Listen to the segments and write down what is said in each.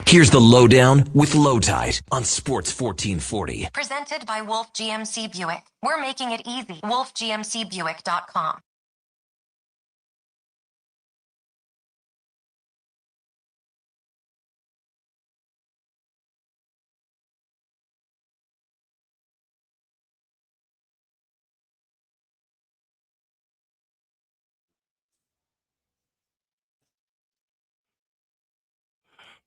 Here's the Lowdown with Lowetide on Sports 1440. Presented by Wolf GMC Buick. We're making it easy. WolfGMCBuick.com.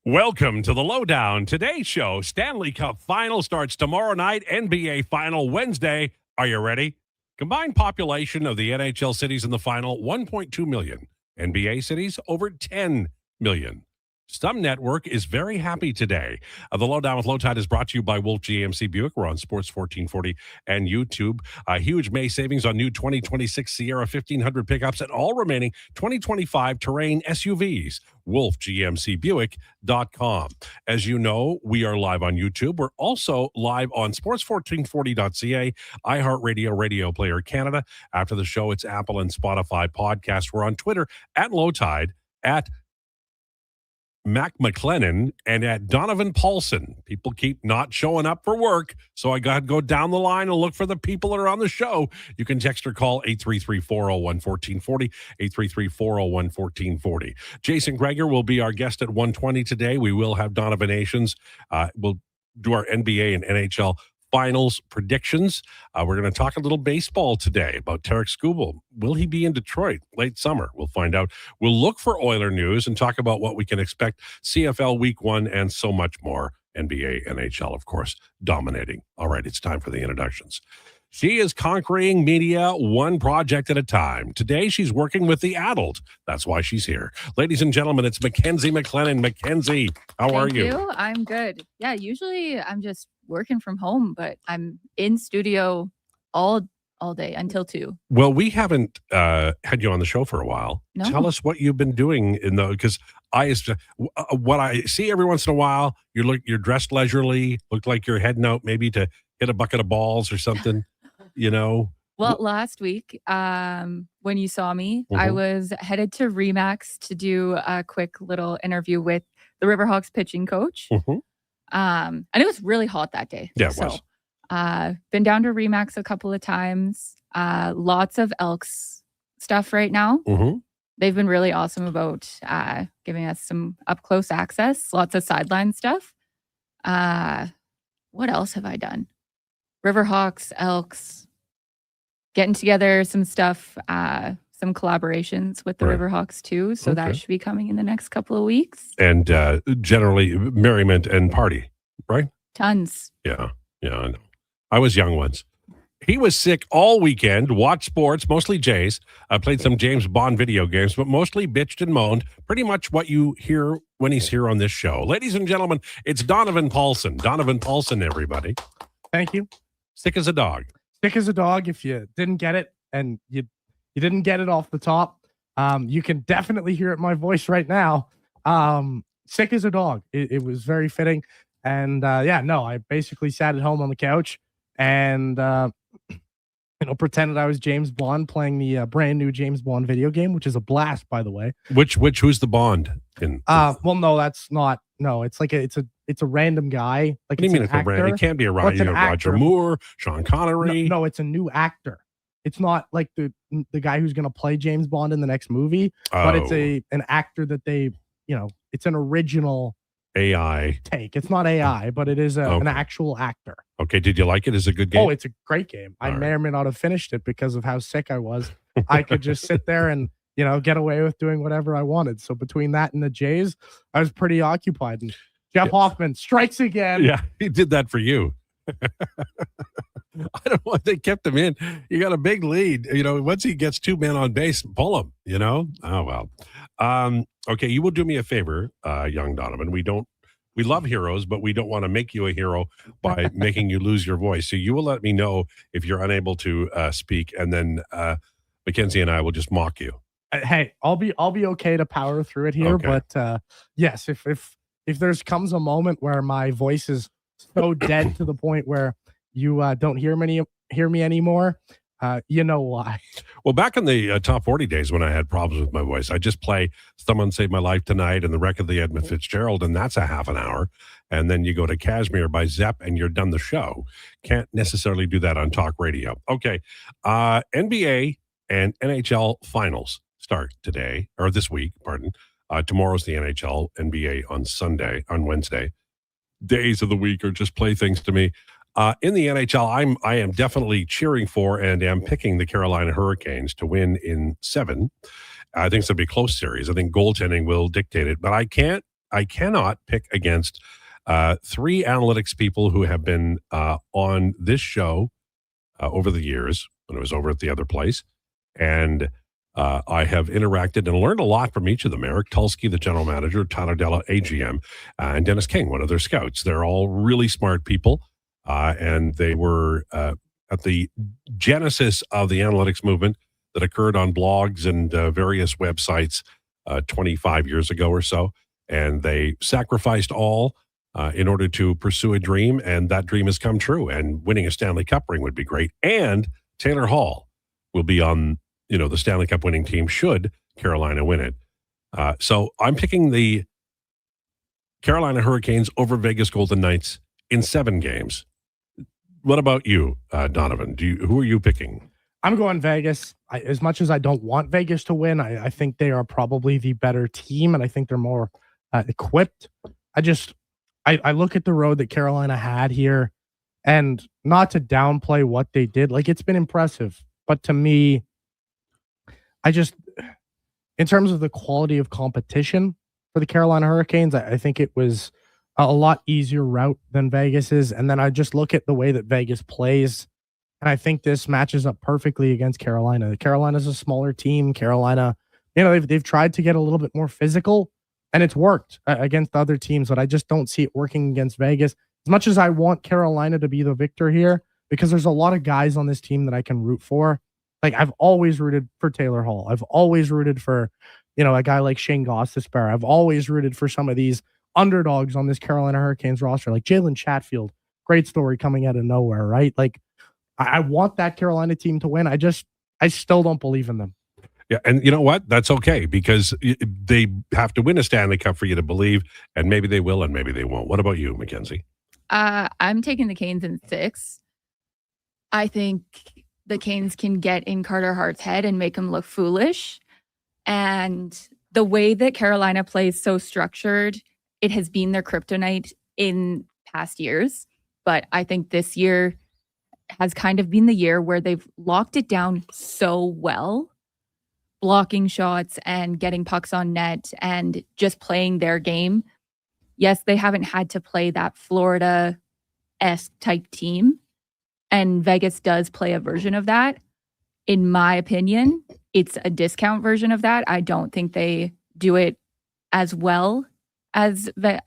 Welcome to the Lowdown. Today's show, Stanley Cup Final starts tomorrow night, NBA Final Wednesday. Are you ready? Combined population of the NHL cities in the final, 1.2 million. NBA cities, over 10 million. Some network is very happy today. The Lowdown with Lowetide is brought to you by Wolf GMC Buick. We're on Sports 1440 and YouTube. Huge May savings on new 2026 Sierra 1500 pickups and all remaining 2025 terrain SUVs. WolfGMCBuick.com. As you know, we are live on YouTube. We're also live on sports1440.ca, iHeartRadio, Radio Player Canada. After the show, it's Apple and Spotify podcasts. We're on Twitter at Lowetide, at Mac McLennan, and at Donovan Paulson. People keep not showing up for work, so I got to go down the line and look for the people that are on the show. You can text or call 833-401-1440, 833-401-1440. Jason Krueger will be our guest at 1:20 today. We will have Donovanations. We'll do our NBA and NHL Finals predictions. We're going to talk a little baseball today about Tarek Skubal. Will he be in Detroit late summer? We'll find out. We'll look for Oiler news and talk about what we can expect CFL Week 1 and so much more. NBA, NHL, of course, dominating. All right, it's time for the introductions. She is conquering media one project at a time. Today, she's working with the adult. That's why she's here. Ladies and gentlemen, it's Mackenzie McLennan. Mackenzie, how are you? Thank you. I'm good. Yeah, usually I'm just working from home, but I'm in studio all day until 2. Well, we haven't had you on the show for a while. No. Tell us what you've been doing because what I see every once in a while, you're dressed leisurely, look like you're heading out maybe to hit a bucket of balls or something. Well, last week, when you saw me, I was headed to Remax to do a quick little interview with the Riverhawks pitching coach. And it was really hot that day. Yeah, it was. Been down to Remax a couple of times. Lots of Elks stuff right now. They've been really awesome about giving us some up-close access. Lots of sideline stuff. What else have I done? Riverhawks, Elks, getting together some stuff, some collaborations with the Riverhawks too. So that should be coming in the next couple of weeks. And generally merriment and party, right? Tons. Yeah, I know. I was young once. He was sick all weekend, watched sports, mostly Jays. I played some James Bond video games, but mostly bitched and moaned. Pretty much what you hear when he's here on this show. Ladies and gentlemen, it's Donovan Paulson. Donovan Paulson, everybody. Thank you. Sick as a dog. Sick as a dog. If you didn't get it and you didn't get it off the top, you can definitely hear it in my voice right now. Sick as a dog. It was very fitting. And I basically sat at home on the couch and pretended I was James Bond playing the brand new James Bond video game, which is a blast, by the way. Who's the Bond in? Well, no, that's not. No, it's like it's a random guy. Like, what do you mean it's a random? It can't be a Roger Moore, Sean Connery. No, it's a new actor. It's not like the guy who's going to play James Bond in the next movie, but it's an actor that they, it's an original AI take. It's not AI, but it is an actual actor. Okay, did you like it? Is it a good game? Oh, it's a great game. I may or may not have finished it because of how sick I was. I could just sit there and get away with doing whatever I wanted. So between that and the Jays, I was pretty occupied. And Jeff Hoffman strikes again. Yeah, he did that for you. I don't know if they kept him in. You got a big lead. Once he gets 2 men on base, pull him, Oh, well. Okay, you will do me a favor, young Donovan. We love heroes, but we don't want to make you a hero by making you lose your voice. So you will let me know if you're unable to speak, and then Mackenzie and I will just mock you. Hey, I'll be okay to power through it here. Okay. But yes, if there's comes a moment where my voice is so dead to the point where you don't hear me anymore, You know why. Well, back in the top 40 days when I had problems with my voice, I just play Someone Saved My Life Tonight and the wreck of the Edmund Fitzgerald, and that's a half an hour. And then you go to Kashmir by Zepp and you're done the show. Can't necessarily do that on talk radio. Okay. NBA and NHL finals start today, or this week, pardon. Tomorrow's the NHL, NBA on Wednesday. Days of the week are just playthings to me. In the NHL, I am definitely cheering for and am picking the Carolina Hurricanes to win in 7. I think it's going to be a close series. I think goaltending will dictate it, but I cannot pick against 3 analytics people who have been on this show over the years when I was over at the other place, and I have interacted and learned a lot from each of them. Eric Tulsky, the general manager, Tyler Della, AGM, and Dennis King, one of their scouts. They're all really smart people. And they were at the genesis of the analytics movement that occurred on blogs and various websites 25 years ago or so. And they sacrificed all in order to pursue a dream. And that dream has come true. And winning a Stanley Cup ring would be great. And Taylor Hall will be on, the Stanley Cup winning team should Carolina win it. So I'm picking the Carolina Hurricanes over Vegas Golden Knights in 7 games. What about you, Donovan? Who are you picking? I'm going Vegas. As much as I don't want Vegas to win, I think they are probably the better team, and I think they're more equipped. I look at the road that Carolina had here, and not to downplay what they did, like it's been impressive, but to me, in terms of the quality of competition for the Carolina Hurricanes, I think it was a lot easier route than Vegas is. And then I just look at the way that Vegas plays, and I think this matches up perfectly against Carolina. Carolina's a smaller team. Carolina, they've tried to get a little bit more physical, and it's worked against other teams, but I just don't see it working against Vegas. As much as I want Carolina to be the victor here, because there's a lot of guys on this team that I can root for. Like, I've always rooted for Taylor Hall. I've always rooted for, a guy like Shane Gostisbehere. I've always rooted for some of these underdogs on this Carolina Hurricanes roster, like Jalen Chatfield. Great story coming out of nowhere, right? Like, I want that Carolina team to win. I still don't believe in them. Yeah, and you know what? That's okay, because they have to win a Stanley Cup for you to believe, and maybe they will and maybe they won't. What about you, Mackenzie? I'm taking the Canes in 6. I think the Canes can get in Carter Hart's head and make him look foolish. And the way that Carolina plays so structured, it has been their kryptonite in past years. But I think this year has kind of been the year where they've locked it down so well, blocking shots and getting pucks on net and just playing their game. Yes, they haven't had to play that Florida-esque type team, and Vegas does play a version of that. In my opinion, it's a discount version of that. I don't think they do it as well as the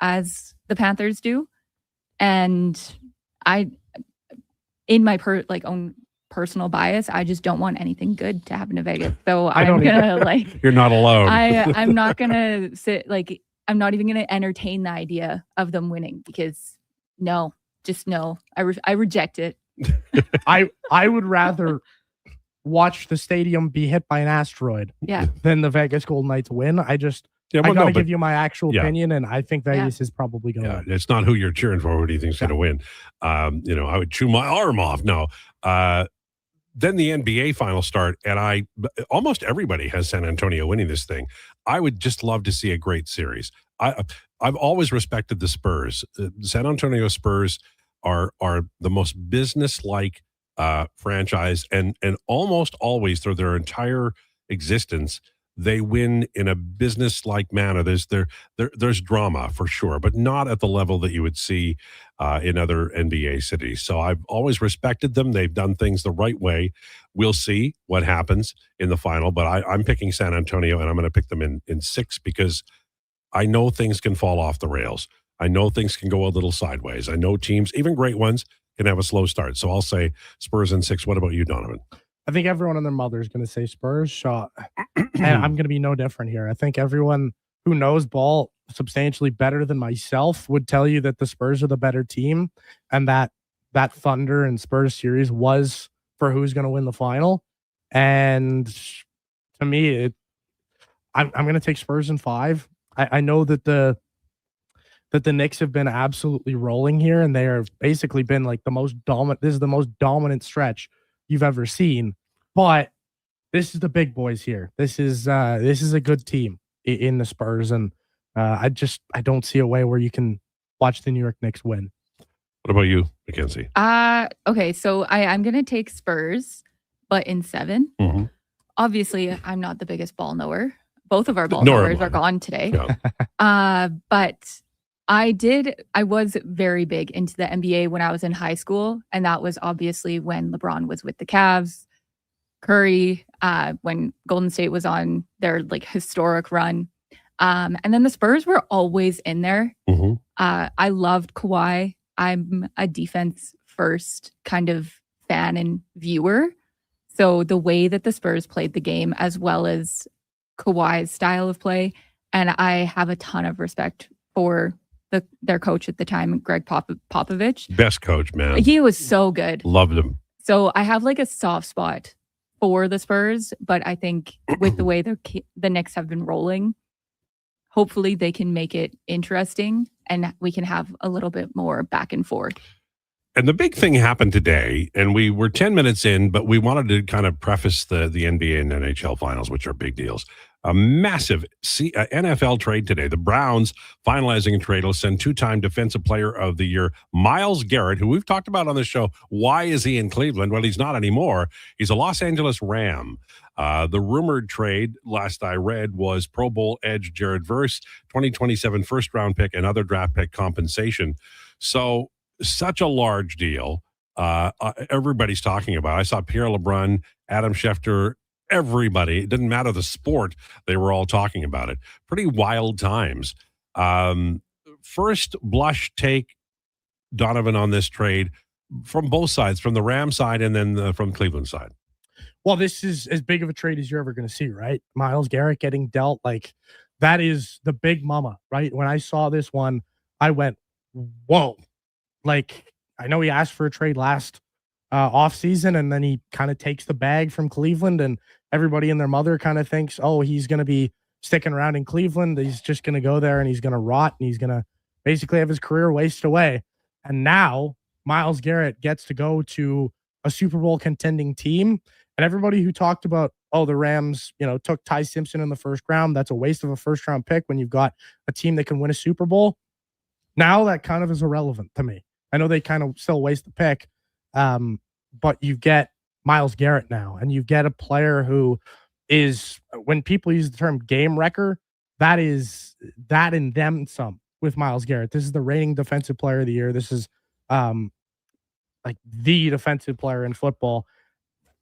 Panthers do. And in my own personal bias, I just don't want anything good to happen to Vegas. So I'm gonna You're not alone. I'm not gonna sit I'm not even gonna entertain the idea of them winning, because no. I reject it. I would rather watch the stadium be hit by an asteroid than the Vegas Golden Knights win. I gotta give you my actual opinion, and I think Vegas is probably going to win. It's not who you're cheering for. Who do you think's going to win? I would chew my arm off. No. Then the NBA finals start, and almost everybody has San Antonio winning this thing. I would just love to see a great series. I've always respected the Spurs. San Antonio Spurs are the most business-like franchise, and almost always through their entire existence, they win in a business-like manner. There's drama for sure, but not at the level that you would see in other NBA cities. So I've always respected them. They've done things the right way. We'll see what happens in the final, but I'm picking San Antonio, and I'm going to pick them in 6, because I know things can fall off the rails. I know things can go a little sideways. I know teams, even great ones, can have a slow start. So I'll say Spurs in 6. What about you, Donovan? I think everyone and their mother is going to say Spurs. And I'm going to be no different here. I think everyone who knows ball substantially better than myself would tell you that the Spurs are the better team, and that Thunder and Spurs series was for who's going to win the final. And to me, I'm going to take Spurs in 5. I know that the Knicks have been absolutely rolling here, and they have basically been like the most dominant. This is the most dominant stretch you've ever seen. But this is the big boys here. This is a good team in the Spurs, and I don't see a way where you can watch the New York Knicks win. What about you, Mackenzie? Okay, so I'm gonna take Spurs, but in 7. Mm-hmm. Obviously, I'm not the biggest ball knower. Both of our ball knowers are gone today. Yeah. But I was very big into the NBA when I was in high school, and that was obviously when LeBron was with the Cavs, Curry, when Golden State was on their like historic run. And then the Spurs were always in there. Mm-hmm. I loved Kawhi. I'm a defense first kind of fan and viewer. So the way that the Spurs played the game, as well as Kawhi's style of play, and I have a ton of respect for their coach at the time, Greg Popovich. Best coach, man. He was so good. Loved him. So I have like a soft spot for the Spurs, but I think with the way the Knicks have been rolling, hopefully they can make it interesting and we can have a little bit more back and forth. And the big thing happened today, and we were 10 minutes in, but we wanted to kind of preface the NBA and NHL finals, which are big deals. A massive NFL trade today. The Browns finalizing a trade will send 2-time Defensive Player of the Year Myles Garrett, who we've talked about on the show. Why is he in Cleveland? Well, he's not anymore. He's a Los Angeles Ram. The rumored trade, last I read, was Pro Bowl edge Jared Verse, 2027 first-round pick, and other draft pick compensation. So such a large deal. Everybody's talking about it. I saw Pierre LeBrun, Adam Schefter, everybody. It didn't matter the sport. They were all talking about it. Pretty wild times. First blush take, Donovan, on this trade from both sides, from the Ram side and then from Cleveland side. Well, this is as big of a trade as you're ever going to see, right? Myles Garrett getting dealt, like, that is the big mama, right? When I saw this one, I went, whoa. Like, I know he asked for a trade last offseason, and then he kind of takes the bag from Cleveland, and everybody and their mother kind of thinks, oh, he's going to be sticking around in Cleveland. He's just going to go there and he's going to rot and he's going to basically have his career waste away. And now Myles Garrett gets to go to a Super Bowl contending team. And everybody who talked about, oh, the Rams, took Ty Simpson in the first round, that's a waste of a first round pick when you've got a team that can win a Super Bowl. Now that kind of is irrelevant to me. I know they kind of still waste the pick, but you get Myles Garrett now, and you get a player who is, when people use the term game wrecker, that is that and them some with Myles Garrett. This is the reigning Defensive Player of the Year. This is like the defensive player in football.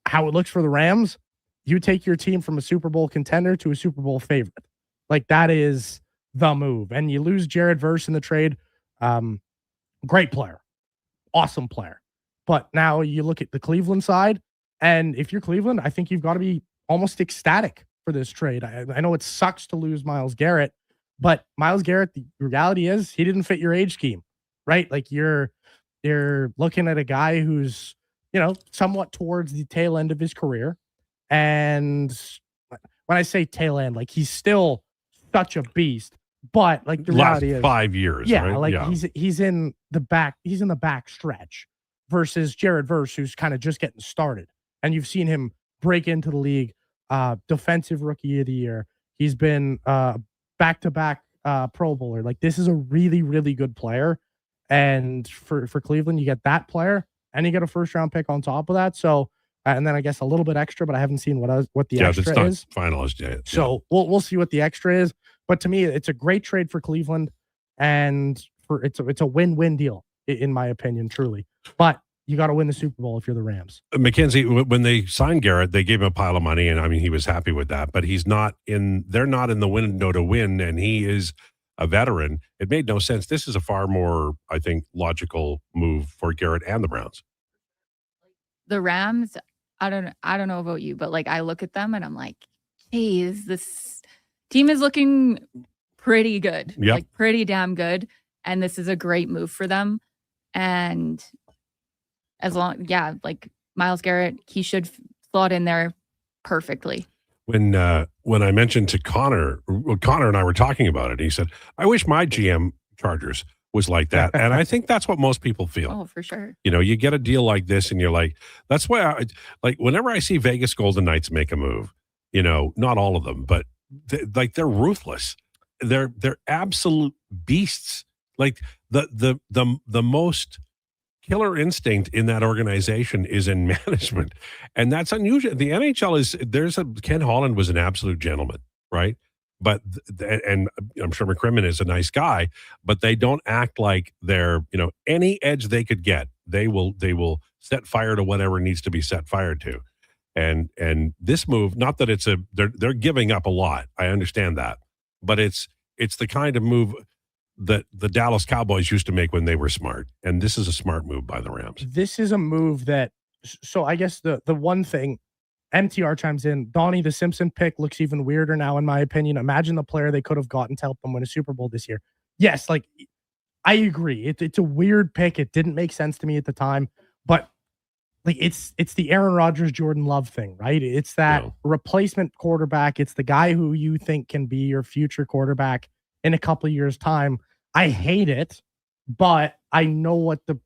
How it looks for the Rams, you take your team from a Super Bowl contender to a Super Bowl favorite. Like, that is the move. And you lose Jared Verse in the trade. Great player. Awesome player. But now you look at the Cleveland side, and if you're Cleveland, I think you've got to be almost ecstatic for this trade. I know it sucks to lose Myles Garrett, but Myles Garrett, the reality is he didn't fit your age scheme, right? Like, you're looking at a guy who's, somewhat towards the tail end of his career. And when I say tail end, like, he's still such a beast, but like the reality is 5 years. Yeah. Right? Like, yeah. He's in the back stretch versus Jared Verse, who's kind of just getting started. And you've seen him break into the league, defensive rookie of the year. He's been back-to-back Pro Bowler. Like, this is a really, really good player. And for Cleveland, you get that player and you get a first-round pick on top of that. So, and then I guess a little bit extra, but I haven't seen what the extra is. Finalized yet. So we'll see what the extra is. But to me, it's a great trade for Cleveland, and it's a win-win deal in my opinion, truly. But you got to win the Super Bowl if you're the Rams. Mackenzie, when they signed Garrett, they gave him a pile of money, and I mean, he was happy with that. But they're not in the window to win, and he is a veteran. It made no sense. This is a far more, I think, logical move for Garrett and the Browns. The Rams, I don't know about you, but like, I look at them and I'm like, geez, this team is looking pretty good. Yep. Like, pretty damn good. And this is a great move for them. And like Myles Garrett, he should slot in there perfectly. When I mentioned to Connor and I were talking about it, he said, "I wish my GM Chargers was like that," and I think that's what most people feel. Oh, for sure. You know, you get a deal like this, and you're like, that's why I like whenever I see Vegas Golden Knights make a move. You know, not all of them, but they're ruthless. They're absolute beasts. Like the most killer instinct in that organization is in management, and that's unusual. The NHL is Ken Holland was an absolute gentleman, right? But and I'm sure McCrimmon is a nice guy, but they don't act like they're, you know, any edge they could get, they will set fire to whatever needs to be set fire to. And this move, not that they're giving up a lot. I understand that, but it's the kind of move that the Dallas Cowboys used to make when they were smart. And this is a smart move by the Rams. This is a move that, so I guess the one thing, MTR chimes in, Donnie, the Simpson pick looks even weirder now, in my opinion. Imagine the player they could have gotten to help them win a Super Bowl this year. Yes, like, I agree. It's a weird pick. It didn't make sense to me at the time, but like it's the Aaron Rodgers, Jordan Love thing, right? It's that replacement quarterback. It's the guy who you think can be your future quarterback in a couple of years' time. I hate it, but I know what the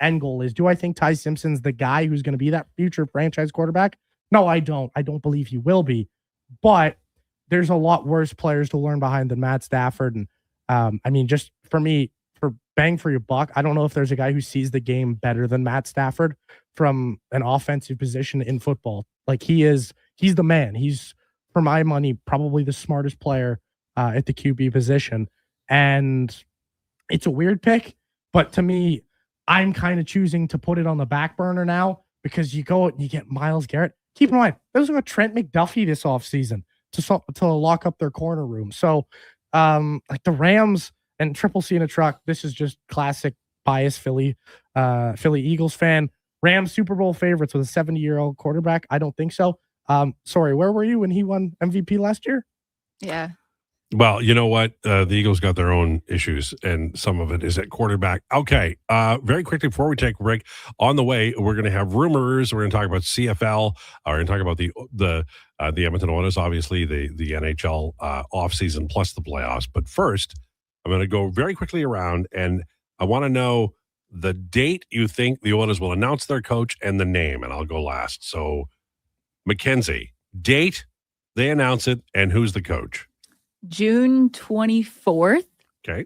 end goal is. Do I think Ty Simpson's the guy who's going to be that future franchise quarterback? No, I don't. I don't believe he will be, but there's a lot worse players to learn behind than Matt Stafford. And I mean, just for me, for bang for your buck, I don't know if there's a guy who sees the game better than Matt Stafford from an offensive position in football. Like he's the man. He's, for my money, probably the smartest player at the QB position. And it's a weird pick, but to me, I'm kind of choosing to put it on the back burner now because you go and you get Myles Garrett. Keep in mind, there's a Trent McDuffie this offseason to lock up their corner room. So, like the Rams and Triple C in a truck, this is just classic bias Philly Eagles fan. Rams Super Bowl favorites with a 70-year-old quarterback? I don't think so. Sorry, where were you when he won MVP last year? Yeah. Well, you know what? The Eagles got their own issues, and some of it is at quarterback. Okay, very quickly before we take a break, on the way, we're going to have rumors. We're going to talk about CFL. We're going to talk about the Edmonton Oilers, obviously, the NHL offseason plus the playoffs. But first, I'm going to go very quickly around, and I want to know the date you think the Oilers will announce their coach and the name, and I'll go last. So, Mackenzie, date, they announce it, and who's the coach? June 24th. Okay.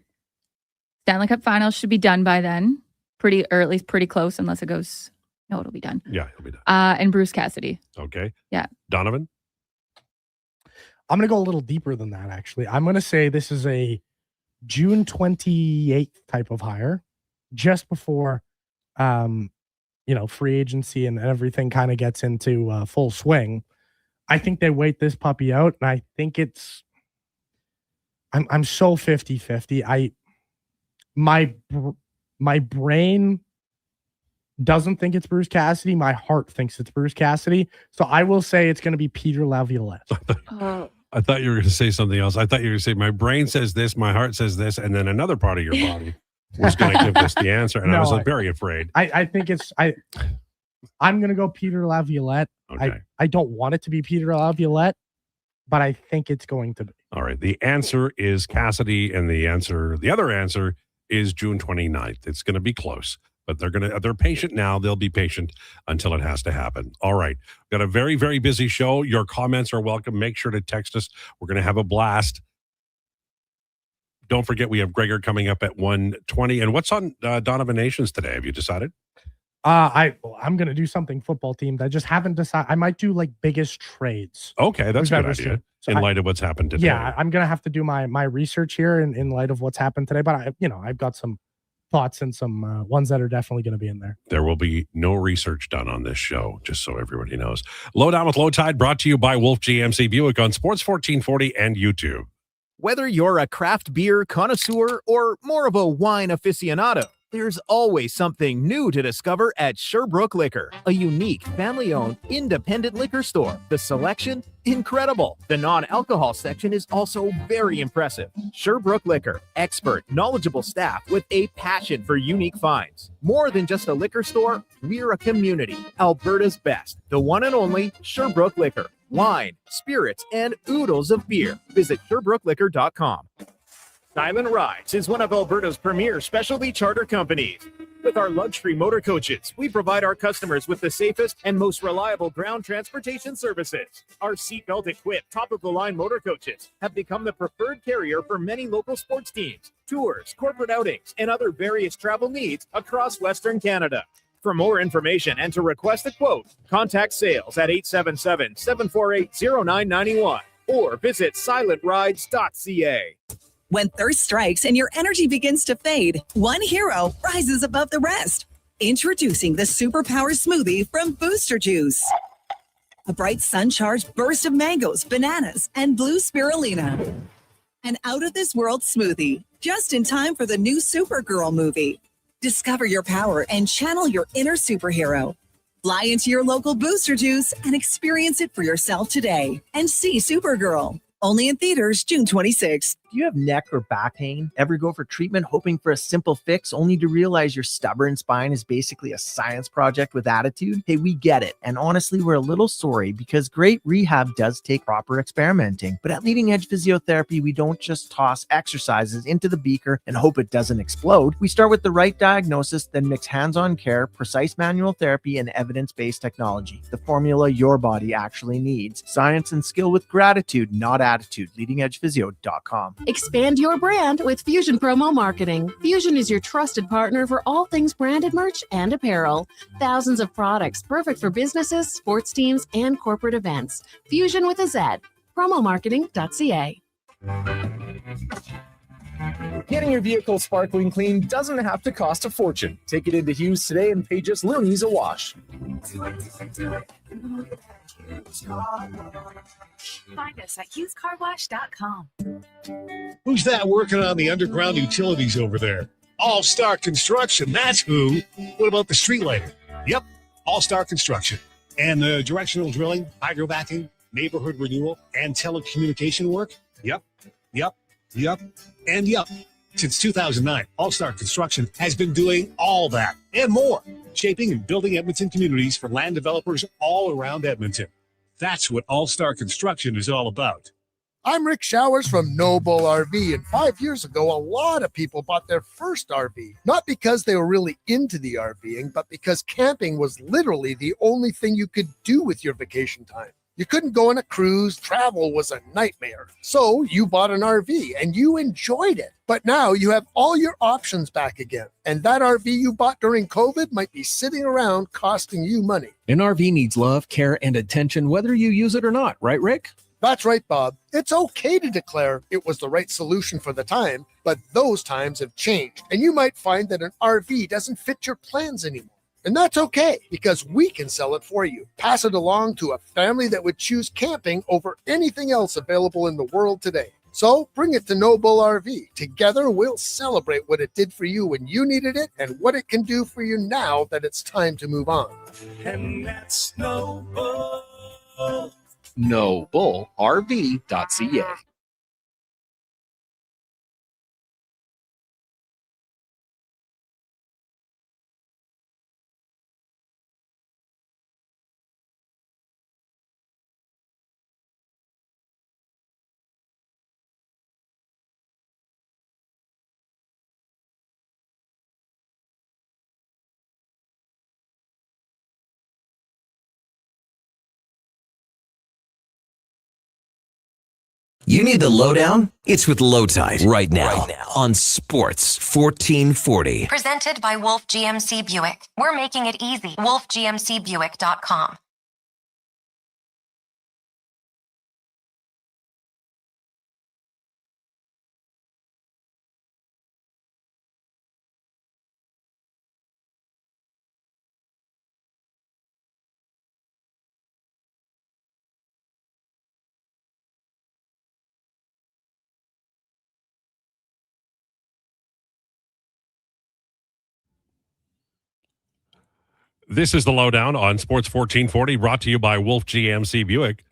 Stanley Cup Finals should be done by then. Or at least pretty close, unless it goes. No, it'll be done. Yeah, it'll be done. And Bruce Cassidy. Okay. Yeah. Donovan? I'm going to go a little deeper than that, actually. I'm going to say this is a June 28th type of hire, just before, free agency and everything kind of gets into full swing. I think they wait this puppy out, and I think it's. I'm so 50-50. My brain doesn't think it's Bruce Cassidy. My heart thinks it's Bruce Cassidy. So I will say it's going to be Peter Laviolette. I thought you were going to say something else. I thought you were going to say my brain says this, my heart says this, and then another part of your body was going to give us the answer. And I was very afraid. I think it's I'm going to go Peter Laviolette. Okay. I don't want it to be Peter Laviolette, but I think it's going to be. All right. The answer is Cassidy, and the other answer is June 29th. It's going to be close, but they're patient now. They'll be patient until it has to happen. All right. Got a very, very busy show. Your comments are welcome. Make sure to text us. We're going to have a blast. Don't forget, we have Gregor coming up at 1:20. And what's on Donovan Nations today? Have you decided? I'm going to do something football themed. I just haven't decided. I might do like biggest trades. Okay, that's a good idea. So in light of what's happened today. Yeah, I'm going to have to do my research here in light of what's happened today. But I've got some thoughts and some ones that are definitely going to be in there. There will be no research done on this show, just so everybody knows. Lowdown with Lowetide, brought to you by Wolf GMC Buick on Sports 1440 and YouTube. Whether you're a craft beer connoisseur or more of a wine aficionado, There's always something new to discover at Sherbrooke Liquor, a unique, family-owned, independent liquor store. The selection? Incredible. The non-alcohol section is also very impressive. Sherbrooke Liquor, expert, knowledgeable staff with a passion for unique finds. More than just a liquor store, we're a community. Alberta's best, the one and only Sherbrooke Liquor. Wine, spirits, and oodles of beer. Visit SherbrookeLiquor.com. Silent Rides is one of Alberta's premier specialty charter companies. With our luxury motor coaches, we provide our customers with the safest and most reliable ground transportation services. Our seatbelt equipped, top-of-the-line motor coaches have become the preferred carrier for many local sports teams, tours, corporate outings, and other various travel needs across Western Canada. For more information and to request a quote, contact sales at 877-748-0991 or visit silentrides.ca. When thirst strikes and your energy begins to fade, one hero rises above the rest. Introducing the Superpower Smoothie from Booster Juice. A bright sun-charged burst of mangoes, bananas, and blue spirulina. An out-of-this-world smoothie, just in time for the new Supergirl movie. Discover your power and channel your inner superhero. Fly into your local Booster Juice and experience it for yourself today. And see Supergirl. Only in theaters June 26th. Do you have neck or back pain? Ever go for treatment hoping for a simple fix only to realize your stubborn spine is basically a science project with attitude? Hey, we get it. And honestly, we're a little sorry because great rehab does take proper experimenting. But at Leading Edge Physiotherapy, we don't just toss exercises into the beaker and hope it doesn't explode. We start with the right diagnosis, then mix hands-on care, precise manual therapy, and evidence-based technology. The formula your body actually needs. Science and skill with gratitude, not attitude. LeadingEdgePhysio.com. Expand your brand with Fusion Promo Marketing. Fusion is your trusted partner for all things branded merch and apparel. Thousands of products perfect for businesses, sports teams, and corporate events. Fusion with a Z. Promomarketing.ca. Getting your vehicle sparkling clean doesn't have to cost a fortune. Take it into Hughes today and pay just loonies a wash. Find us at HughesCarWash.com. Who's that working on the underground utilities over there? All Star Construction, that's who. What about the street lighting? Yep, All Star Construction. And the directional drilling, hydrovacing, neighborhood renewal, and telecommunication work? Yep. And yep. Since 2009, All Star Construction has been doing all that and more, shaping and building Edmonton communities for land developers all around Edmonton. That's what All Star Construction is all about. I'm Rick Showers from Noble RV, and 5 years ago, a lot of people bought their first RV, not because they were really into the RVing, but because camping was literally the only thing you could do with your vacation time. You couldn't go on a cruise, travel was a nightmare. So you bought an RV and you enjoyed it. But now you have all your options back again. And that RV you bought during COVID might be sitting around costing you money. An RV needs love, care, and attention whether you use it or not, right, Rick? That's right, Bob. It's okay to declare it was the right solution for the time, but those times have changed. And you might find that an RV doesn't fit your plans anymore. And that's okay, because we can sell it for you. Pass it along to a family that would choose camping over anything else available in the world today. So bring it to Noble RV. Together, we'll celebrate what it did for you when you needed it and what it can do for you now that it's time to move on. And that's Noble. NobleRV.ca. You need the lowdown? It's with Lowetide right now on Sports 1440. Presented by Wolf GMC Buick. We're making it easy. WolfGMCBuick.com. This is the Lowdown on Sports 1440, brought to you by Wolf GMC Buick.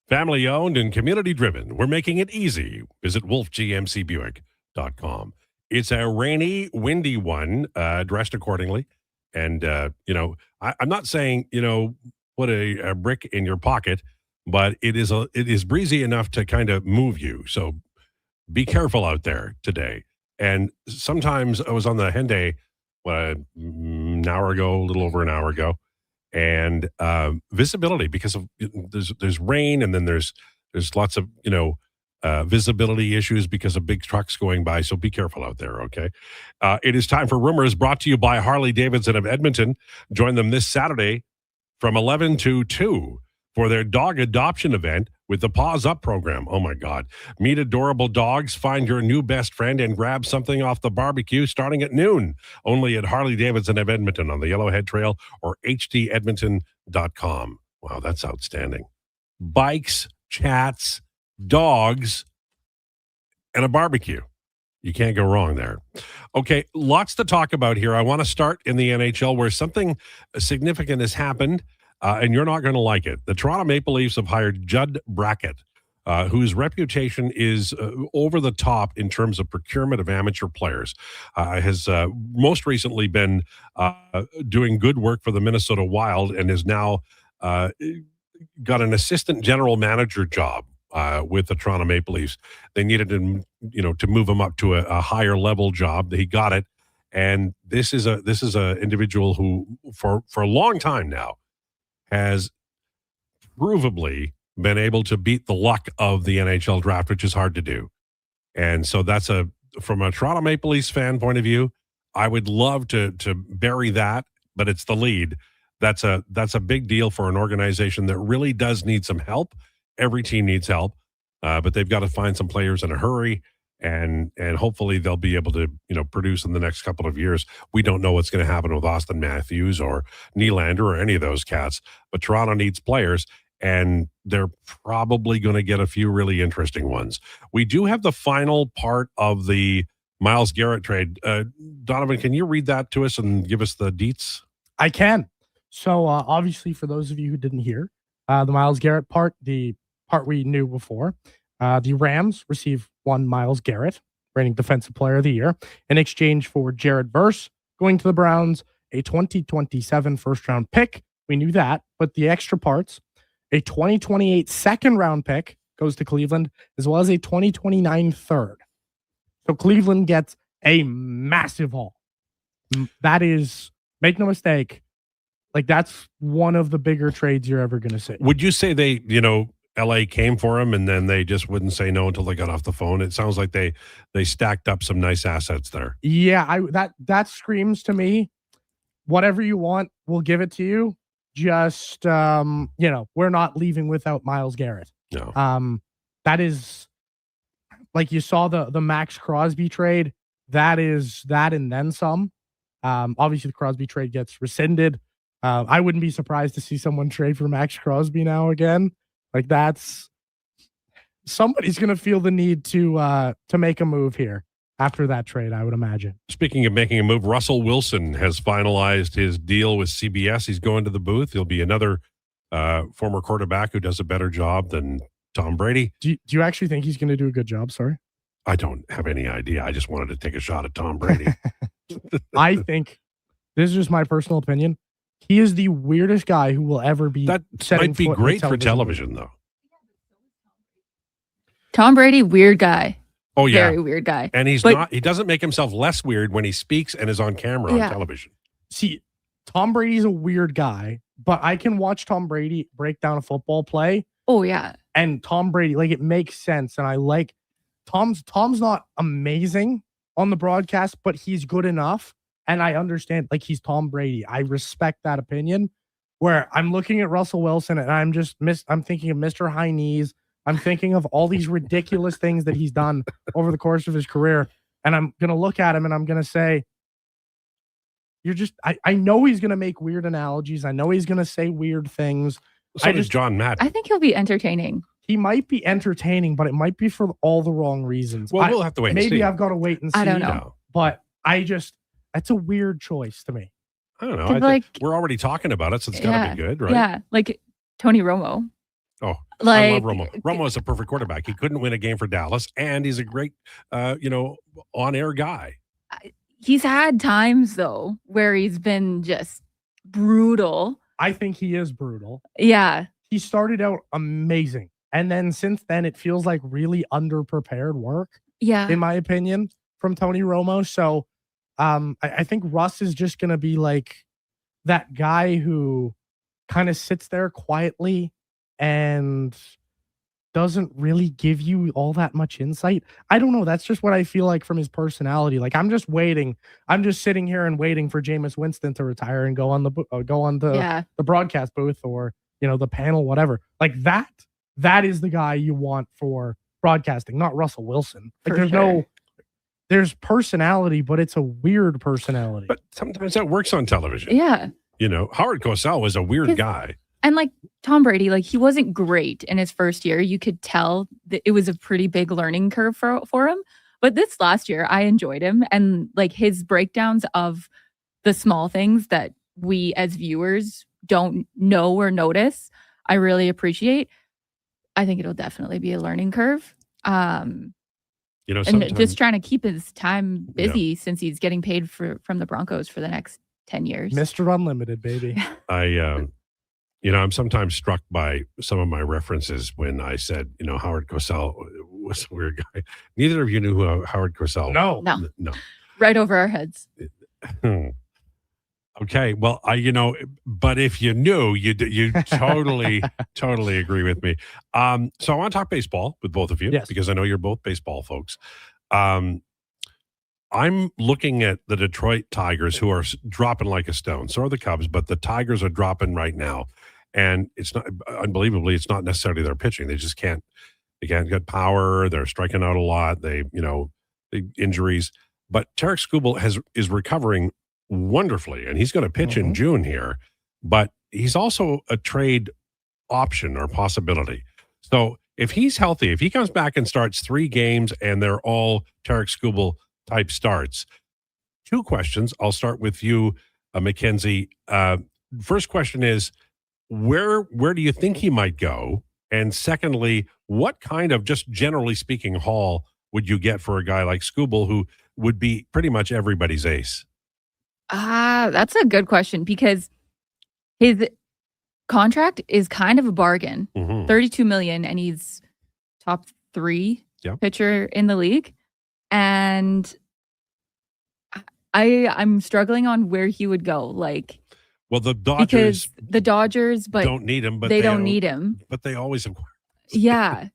Family owned and community driven. We're making it easy. Visit wolfgmcbuick.com. It's a rainy, windy one, dressed accordingly. And, I'm not saying, put a brick in your pocket, but it is breezy enough to kind of move you. So be careful out there today. And sometimes I was on the Henday an hour ago, a little over an hour ago, and visibility, because of there's rain, and then there's lots of visibility issues because of big trucks going by. So be careful out there. Okay, it is time for Rumors, brought to you by Harley Davidson of Edmonton. Join them this Saturday from 11 to 2 for their dog adoption event with the Paws Up program. Oh my God. Meet adorable dogs, find your new best friend, and grab something off the barbecue starting at noon. Only at Harley Davidson of Edmonton on the Yellowhead Trail or hdedmonton.com. Wow, that's outstanding. Bikes, chats, dogs, and a barbecue. You can't go wrong there. Okay, lots to talk about here. I want to start in the NHL, where something significant has happened. And you're not going to like it. The Toronto Maple Leafs have hired Judd Brackett, whose reputation is over the top in terms of procurement of amateur players. Has most recently been doing good work for the Minnesota Wild, and is now got an assistant general manager job with the Toronto Maple Leafs. They needed him, to move him up to a higher level job. He got it, and this is a individual who for a long time now has provably been able to beat the luck of the NHL draft, which is hard to do. And so that's from a Toronto Maple Leafs fan point of view, I would love to bury that, but it's the lead. That's a big deal for an organization that really does need some help. Every team needs help, but they've got to find some players in a hurry. And hopefully they'll be able to, produce in the next couple of years. We don't know what's going to happen with Austin Matthews or Nylander or any of those cats, but Toronto needs players, and they're probably going to get a few really interesting ones. We do have the final part of the Myles Garrett trade. Donovan, can you read that to us and give us the deets? I can. So obviously, for those of you who didn't hear the Myles Garrett part, the part we knew before, the Rams receive one Myles Garrett, reigning Defensive Player of the Year, in exchange for Jared Verse going to the Browns, a 2027 first-round pick. We knew that, but the extra parts, a 2028 second-round pick goes to Cleveland, as well as a 2029 third. So Cleveland gets a massive haul. That is, make no mistake, that's one of the bigger trades you're ever going to see. Would you say they, LA came for him and then they just wouldn't say no until they got off the phone? It sounds like they stacked up some nice assets there. Yeah, that screams to me, whatever you want, we'll give it to you. Just we're not leaving without Myles Garrett. No. That is, like you saw the Max Crosby trade. That is that and then some. Obviously the Crosby trade gets rescinded. I wouldn't be surprised to see someone trade for Max Crosby now again. That's somebody's going to feel the need to make a move here after that trade, I would imagine. Speaking of making a move, Russell Wilson has finalized his deal with CBS. He's going to the booth. He'll be another former quarterback who does a better job than Tom Brady. Do you actually think he's going to do a good job? Sorry. I don't have any idea. I just wanted to take a shot at Tom Brady. I think, this is just my personal opinion, he is the weirdest guy who will ever be. That might be great for television, though. Tom Brady, weird guy. Oh, yeah. Very weird guy. And he doesn't make himself less weird when he speaks and is on camera on television. See, Tom Brady's a weird guy, but I can watch Tom Brady break down a football play. Oh, yeah. And Tom Brady, it makes sense. And I like Tom's not amazing on the broadcast, but he's good enough. And I understand, he's Tom Brady. I respect that opinion. Where I'm looking at Russell Wilson and I'm thinking of Mr. High Knees. I'm thinking of all these ridiculous things that he's done over the course of his career. And I'm going to look at him and I'm going to say, I know he's going to make weird analogies. I know he's going to say weird things. So does John Madden. I think he'll be entertaining. He might be entertaining, but it might be for all the wrong reasons. Well, we'll have to wait and see. Maybe I've got to wait and see. I don't know. But that's a weird choice to me. I don't know. 'Cause, like, we're already talking about it, so it's got to be good, right? Yeah, like Tony Romo. Oh, Like, I love Romo. Romo is a perfect quarterback. He couldn't win a game for Dallas, and he's a great, on-air guy. he's had times though where he's been just brutal. I think he is brutal. Yeah. He started out amazing. And then since then, it feels like really underprepared work, Yeah. in my opinion, from Tony Romo. So I think Russ is just going to be like that guy who kind of sits there quietly and doesn't really give you all that much insight. I don't know. That's just what I feel like from his personality. Like, I'm just waiting. I'm just sitting here and waiting for Jameis Winston to retire and go on the broadcast booth or, the panel, whatever. Like that is the guy you want for broadcasting, not Russell Wilson. Like, there's personality, but it's a weird personality. But sometimes that works on television. Yeah. Howard Cosell was a weird guy. And like Tom Brady, like he wasn't great in his first year. You could tell that it was a pretty big learning curve for him. But this last year, I enjoyed him. And like his breakdowns of the small things that we as viewers don't know or notice, I really appreciate. I think it'll definitely be a learning curve. And just trying to keep his time busy since he's getting paid from the Broncos for the next 10 years. Mr. Unlimited, baby. I'm sometimes struck by some of my references when I said, Howard Cosell was a weird guy. Neither of you knew who Howard Cosell was. No. Right over our heads. Okay. Well, but if you knew, you totally, totally agree with me. So I want to talk baseball with both of you because I know you're both baseball folks. I'm looking at the Detroit Tigers, who are dropping like a stone. So are the Cubs, but the Tigers are dropping right now. And it's not, unbelievably, it's not necessarily their pitching. They just can't get power. They're striking out a lot. The injuries. But Tarek Skubal is recovering wonderfully, and he's going to pitch in June here. But he's also a trade option or possibility. So if he's healthy, if he comes back and starts 3 games and they're all Tarek Skubal type starts. 2 questions. I'll start with you, Mackenzie. First question is, where do you think he might go? And secondly, what kind of, just generally speaking, haul would you get for a guy like Skubal, who would be pretty much everybody's ace? That's a good question because his contract is kind of a bargain. $32 million, and he's top 3 pitcher in the league. And I'm struggling on where he would go. Like, well, the Dodgers but don't need him, but they don't need him. But they always have. Yeah,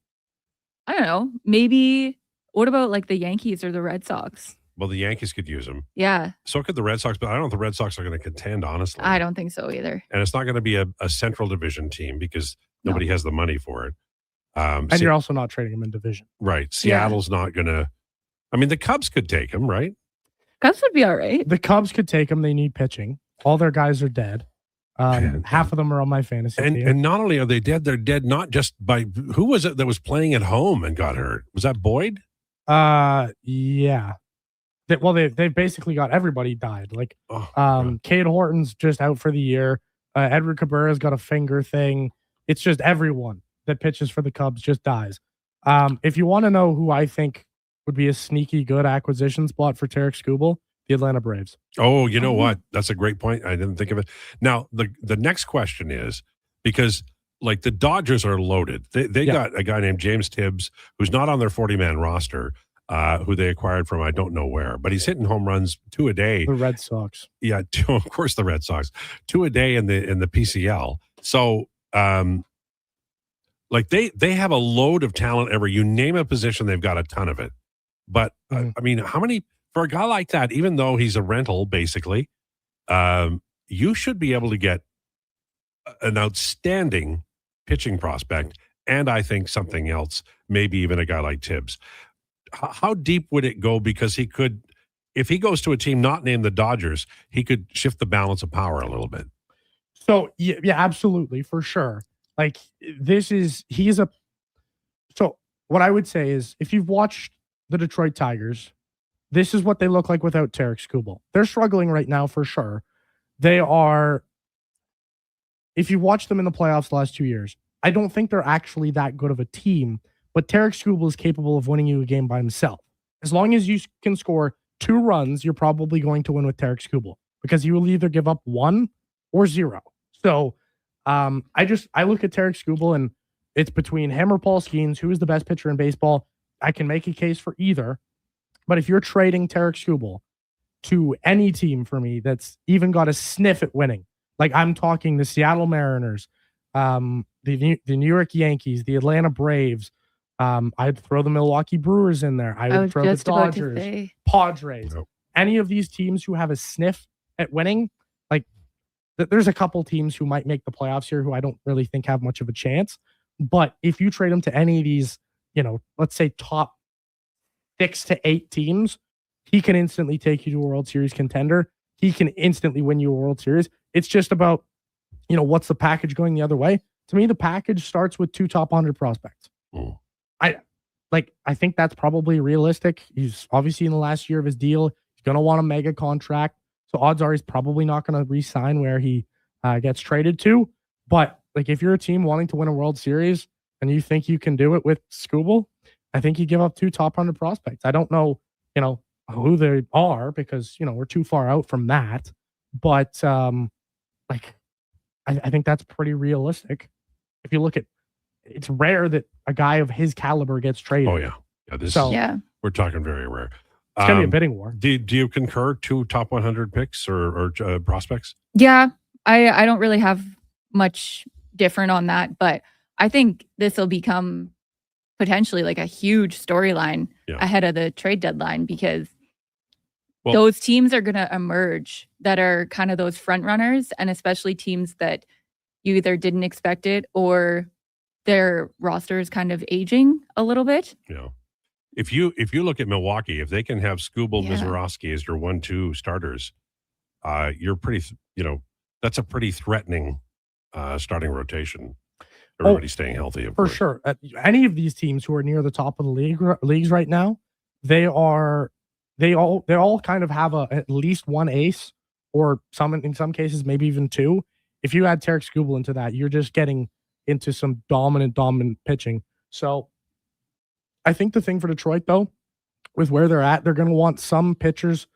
I don't know. Maybe what about like the Yankees or the Red Sox? Well, the Yankees could use him. Yeah. So could the Red Sox, but I don't know if the Red Sox are going to contend, honestly. I don't think so either. And it's not going to be a Central Division team because nobody has the money for it. And you're also not trading him in division. Right. Seattle's not going to. I mean, the Cubs could take him, right? Cubs would be all right. The Cubs could take him. They need pitching. All their guys are dead. Half of them are on my fantasy team. And not only are they dead, they're dead not just by who was it that was playing at home and got hurt? Was that Boyd? Yeah. They've basically got everybody died. Like, Cade Horton's just out for the year. Edward Cabrera's got a finger thing. It's just everyone that pitches for the Cubs just dies. If you want to know who I think would be a sneaky good acquisition spot for Tarek Skubal, the Atlanta Braves. Oh, you know what? That's a great point. I didn't think of it. Now, the next question is, because like the Dodgers are loaded. They got a guy named James Tibbs, who's not on their 40-man roster, who they acquired from I don't know where, but he's hitting home runs 2 a day. The Red Sox. Yeah, of course the Red Sox. 2 a day in the PCL. So like they have a load of talent every. You name a position, they've got a ton of it. But I mean, how many for a guy like that? Even though he's a rental, basically, you should be able to get an outstanding pitching prospect, and I think something else. Maybe even a guy like Tibbs. How deep would it go? Because he could, if he goes to a team not named the Dodgers, he could shift the balance of power a little bit. So yeah, absolutely, for sure. Like so what I would say is, if you've watched the Detroit Tigers, this is what they look like without Tarek Skubal. They're struggling right now for sure. They are, if you watch them in the playoffs the last 2 years, I don't think they're actually that good of a team, but Tarek Skubal is capable of winning you a game by himself. As long as you can score 2 runs, you're probably going to win with Tarek Skubal because he will either give up 1 or 0. So I look at Tarek Skubal and it's between him or Paul Skeens, who is the best pitcher in baseball. I can make a case for either. But if you're trading Tarek Skubal to any team for me that's even got a sniff at winning, like I'm talking the Seattle Mariners, the New York Yankees, the Atlanta Braves, I'd throw the Milwaukee Brewers in there. I would throw the Dodgers, Padres, any of these teams who have a sniff at winning. Like there's a couple teams who might make the playoffs here who I don't really think have much of a chance. But if you trade them to any of these, let's say top 6 to 8 teams, he can instantly take you to a World Series contender. He can instantly win you a World Series. It's just about, what's the package going the other way? To me, the package starts with 2 top 100 prospects. I think that's probably realistic. He's obviously in the last year of his deal. He's going to want a mega contract. So odds are he's probably not going to re-sign where he gets traded to. But if you're a team wanting to win a World Series and you think you can do it with Skubal, I think you give up 2 top 100 prospects. I don't know, who they are because, we're too far out from that. But I think that's pretty realistic. If you look at, it's rare that a guy of his caliber gets traded. Oh, yeah. We're talking very rare. It's going to be a bidding war. Do you concur 2 top 100 picks or prospects? Yeah, I don't really have much different on that, but I think this will become potentially like a huge storyline ahead of the trade deadline because those teams are going to emerge that are kind of those front runners, and especially teams that you either didn't expect it or their roster is kind of aging a little bit. Yeah. If you look at Milwaukee, if they can have Skubal, Mizorowski as your 1-2 starters, you're pretty, that's a pretty threatening starting rotation. Everybody's staying healthy, of course. Sure. Any of these teams who are near the top of the leagues right now, they all kind of have at least one ace, or in some cases maybe even 2. If you add Tarek Skubal into that, you're just getting into some dominant pitching. So I think the thing for Detroit, though, with where they're at, they're going to want some pitchers,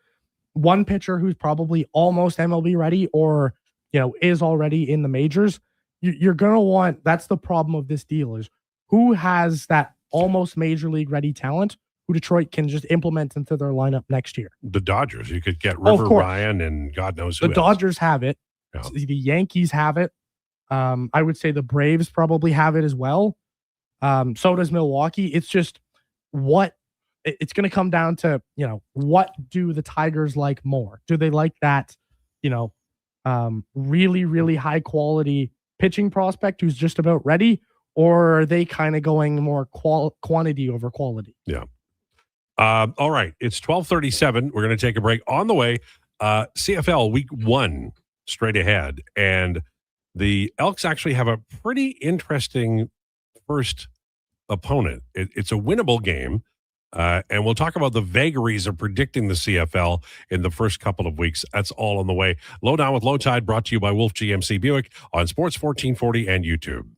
one pitcher who's probably almost MLB ready or, is already in the majors. You're going to want, that's the problem of this deal, is who has that almost major league ready talent who Detroit can just implement into their lineup next year. The Dodgers, you could get River Ryan and God knows who else. The Dodgers have it. Yeah. The Yankees have it. I would say the Braves probably have it as well. So does Milwaukee. It's just it's going to come down to, what do the Tigers like more? Do they like that, really, really high quality pitching prospect who's just about ready, or are they kind of going more quantity over quality? Yeah. All right. It's 12:37. We're going to take a break. On the way, CFL Week 1 straight ahead. And the Elks actually have a pretty interesting first opponent. It's a winnable game. And we'll talk about the vagaries of predicting the CFL in the first couple of weeks. That's all on the way. Lowdown with Lowetide, brought to you by Wolf GMC Buick on Sports 1440 and YouTube.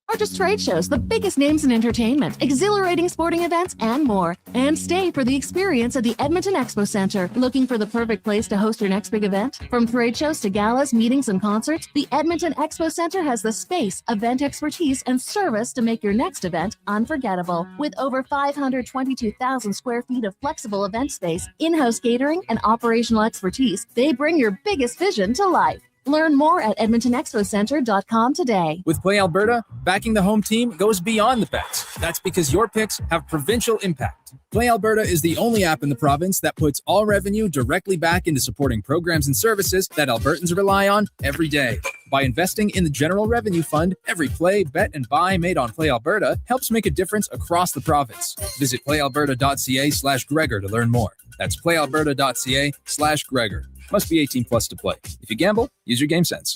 Largest trade shows, the biggest names in entertainment, exhilarating sporting events, and more. And stay for the experience at the Edmonton Expo Center. Looking for the perfect place to host your next big event? From trade shows to galas, meetings, and concerts, the Edmonton Expo Center has the space, event expertise, and service to make your next event unforgettable. With over 522,000 square feet of flexible event space, in-house catering, and operational expertise, they bring your biggest vision to life. Learn more at EdmontonExpoCenter.com today. With Play Alberta, backing the home team goes beyond the bets. That's because your picks have provincial impact. Play Alberta is the only app in the province that puts all revenue directly back into supporting programs and services that Albertans rely on every day. By investing in the General Revenue Fund, every play, bet, and buy made on Play Alberta helps make a difference across the province. Visit playalberta.ca/Gregor to learn more. That's playalberta.ca/Gregor. Must be 18 plus to play. If you gamble, use your game sense.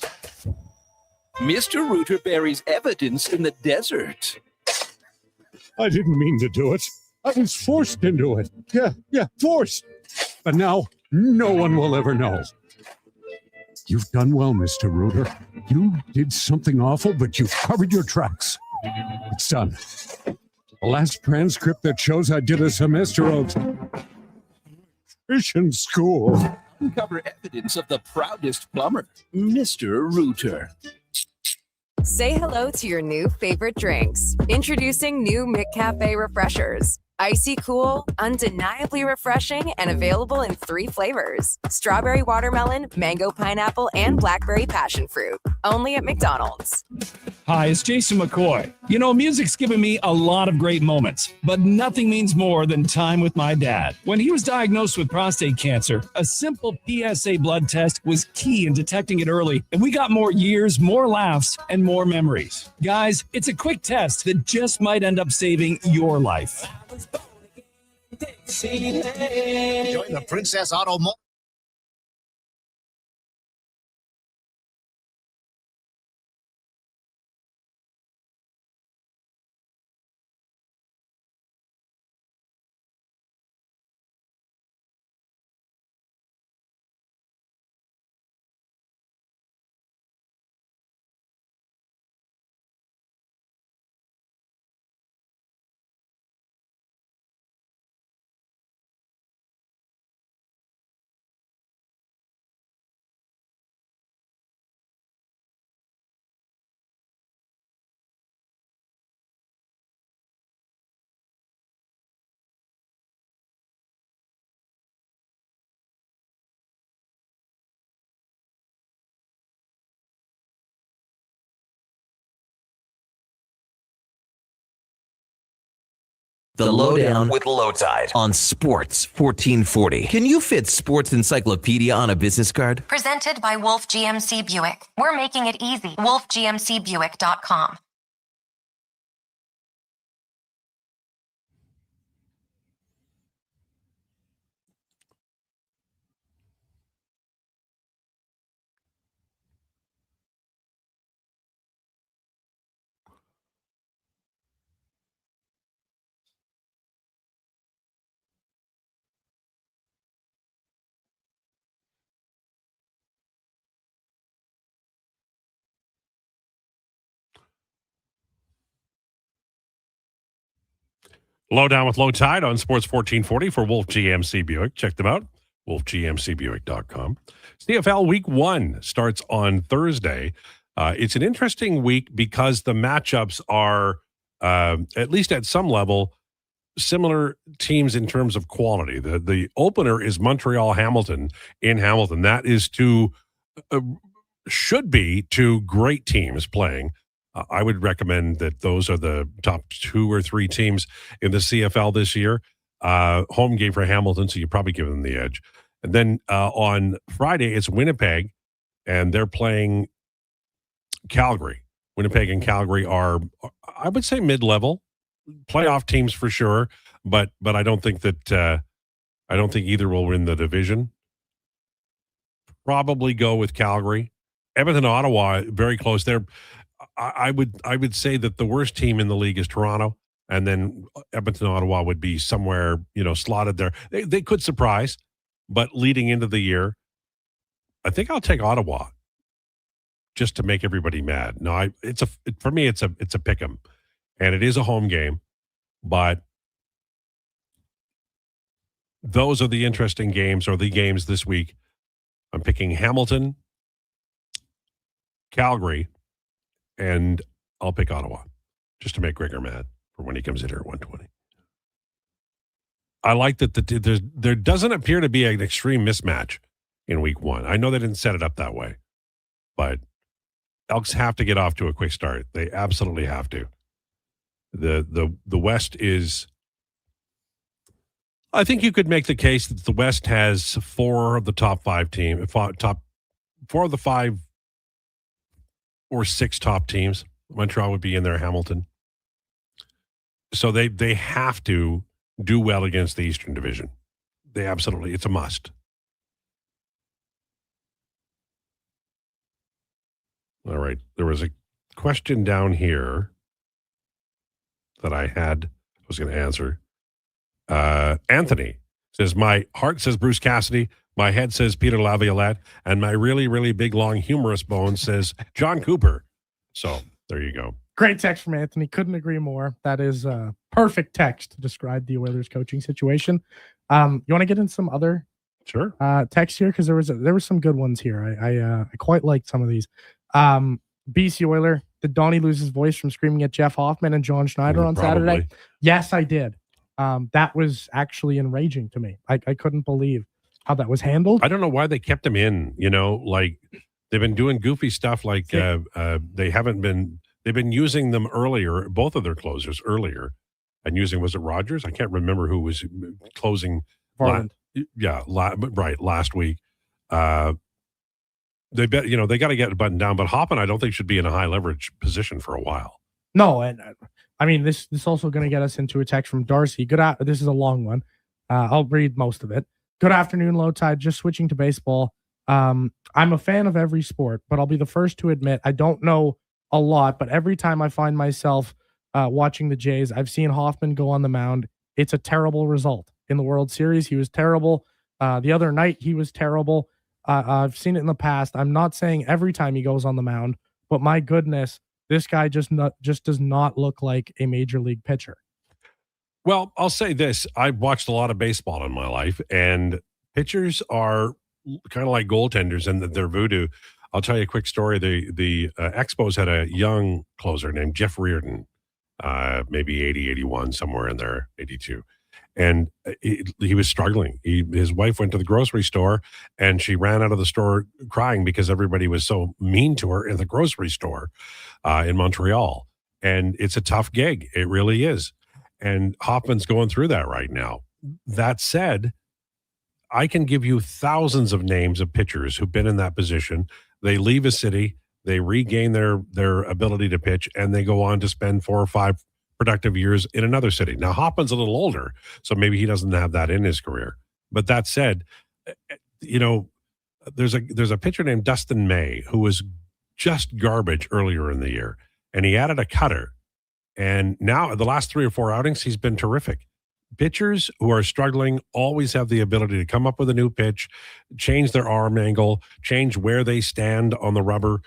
Mr. Rooter buries evidence in the desert. I didn't mean to do it. I was forced into it. Yeah, forced. But now, no one will ever know. You've done well, Mr. Reuter. You did something awful, but you've covered your tracks. It's done. The last transcript that shows I did a semester of Christian school. Uncover evidence of the proudest plumber, Mr. Reuter. Say hello to your new favorite drinks. Introducing new McCafe Refreshers. Icy cool, undeniably refreshing, and available in 3 flavors. Strawberry watermelon, mango pineapple, and blackberry passion fruit. Only at McDonald's. Hi, it's Jason McCoy. You know, music's given me a lot of great moments, but nothing means more than time with my dad. When he was diagnosed with prostate cancer, a simple PSA blood test was key in detecting it early, and we got more years, more laughs, and more memories. Guys, it's a quick test that just might end up saving your life. Join the Princess Auto Mall. The Lowdown with Lowetide on Sports 1440. Can you fit Sports Encyclopedia on a business card? Presented by Wolf GMC Buick. We're making it easy. WolfGMCBuick.com. Lowdown with Lowetide on Sports 1440 for Wolf GMC Buick. Check them out, wolfgmcbuick.com. CFL Week 1 starts on Thursday. It's an interesting week because the matchups are, at least at some level, similar teams in terms of quality. The opener is Montreal-Hamilton in Hamilton. That is should be two great teams playing. I would recommend that those are the top 2 or 3 teams in the CFL this year. Home game for Hamilton, so you probably give them the edge. And then on Friday, it's Winnipeg, and they're playing Calgary. Winnipeg and Calgary are, I would say, mid-level playoff teams for sure, but I don't think that I don't think either will win the division. Probably go with Calgary. Edmonton, Ottawa, very close. I would say that the worst team in the league is Toronto, and then Edmonton, Ottawa would be somewhere, slotted there. They could surprise, but leading into the year, I think I'll take Ottawa just to make everybody mad. No, for me it's a pick 'em, and it is a home game, but those are the interesting games, or the games this week. I'm picking Hamilton, Calgary, and I'll pick Ottawa just to make Gregor mad for when he comes in here at 120. I like that there doesn't appear to be an extreme mismatch in Week 1. I know they didn't set it up that way, but Elks have to get off to a quick start. They absolutely have to. The West is, I think you could make the case that the West has 4 of the top 5 teams, 4 of the 5 or 6 top teams. Montreal would be in there, Hamilton. So they have to do well against the Eastern Division. It's a must. All right. There was a question down here that I was going to answer. Anthony says, my heart says Bruce Cassidy, My head says Peter Laviolette, and my really, really big, long, humorous bone says John Cooper. So there you go. Great text from Anthony. Couldn't agree more. That is a perfect text to describe the Oilers coaching situation. You want to get in some other text here? Because there were some good ones here. I quite liked some of these. BC Oiler, did Donnie lose his voice from screaming at Jeff Hoffman and John Schneider on Saturday? Yes, I did. That was actually enraging to me. I couldn't believe how that was handled. I don't know why they kept him in. Like they've been doing goofy stuff. Like they've been using them earlier, both of their closers earlier, and using, was it Rogers? I can't remember who was closing. Last week. They got to get it buttoned down, but Hoffman, I don't think, should be in a high leverage position for a while. No, and I mean this also going to get us into a text from Darcy. This is a long one. I'll read most of it. Good afternoon, Lowetide. Just switching to baseball. I'm a fan of every sport, but I'll be the first to admit I don't know a lot. But every time I find myself watching the Jays, I've seen Hoffman go on the mound. It's a terrible result. In the World Series, he was terrible. The other night, he was terrible. I've seen it in the past. I'm not saying every time he goes on the mound, but my goodness, this guy just does not look like a major league pitcher. Well, I'll say this. I've watched a lot of baseball in my life, and pitchers are kind of like goaltenders in that they're voodoo. I'll tell you a quick story. The Expos had a young closer named Jeff Reardon, maybe 80, 81, somewhere in there, 82. And he was struggling. His wife went to the grocery store, and she ran out of the store crying because everybody was so mean to her in the grocery store in Montreal. And it's a tough gig. It really is. And Hoffman's going through that right now. That said, I can give you thousands of names of pitchers who've been in that position. They leave a city, they regain their ability to pitch, and they go on to spend 4 or 5 productive years in another city. Now, Hoffman's a little older, so maybe he doesn't have that in his career. But that said, there's a pitcher named Dustin May who was just garbage earlier in the year, and he added a cutter. And now, the last 3 or 4 outings, he's been terrific. Pitchers who are struggling always have the ability to come up with a new pitch, change their arm angle, change where they stand on the rubber,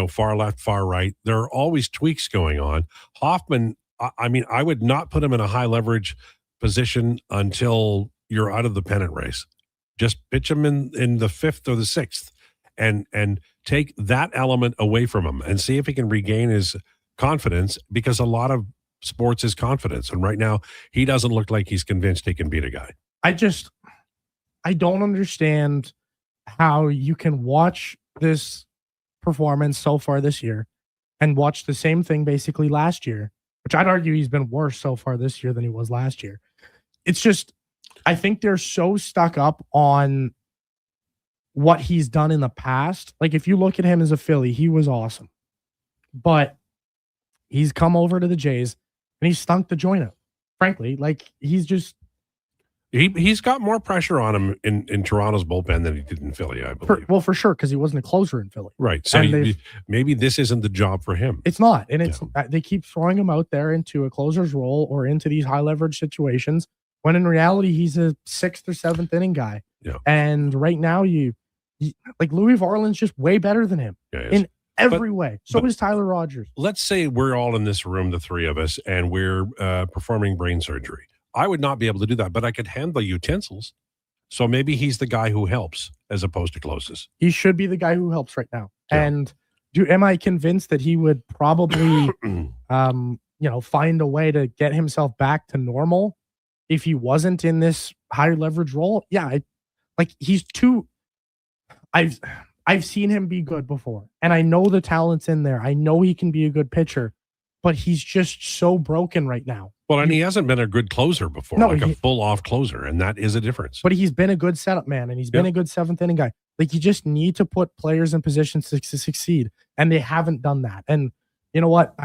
far left, far right. There are always tweaks going on. Hoffman, I mean, I would not put him in a high leverage position until you're out of the pennant race. Just pitch him in the 5th or the 6th and take that element away from him and see if he can regain his confidence, because a lot of sports is confidence. And right now, he doesn't look like he's convinced he can beat a guy. I don't understand how you can watch this performance so far this year and watch the same thing basically last year, which I'd argue he's been worse so far this year than he was last year. It's just, I think they're so stuck up on what he's done in the past. Like, if you look at him as a Philly, he was awesome. But he's come over to the Jays and he's stunk the joint up. Frankly, like, he's just... He's got more pressure on him in Toronto's bullpen than he did in Philly, I believe. For sure, because he wasn't a closer in Philly. Right. So maybe this isn't the job for him. It's not. And they keep throwing him out there into a closer's role or into these high leverage situations, when in reality, he's a 6th or 7th inning guy. Yeah. And right now, you like, Louis Varland's just way better than him in every way. So is Tyler Rogers. Let's say we're all in this room, the 3 of us, and we're performing brain surgery. I would not be able to do that, but I could handle utensils. So maybe he's the guy who helps as opposed to closes. He should be the guy who helps right now. Yeah. And am I convinced that he would probably, find a way to get himself back to normal if he wasn't in this high leverage role? Yeah. He's too, I've seen him be good before, and I know the talent's in there. I know he can be a good pitcher, but he's just so broken right now. Well, and he hasn't been a good closer before, a full-off closer, and that is a difference. But he's been a good setup man, and he's been a good 7th inning guy. Like, you just need to put players in positions to succeed, and they haven't done that. And you know what?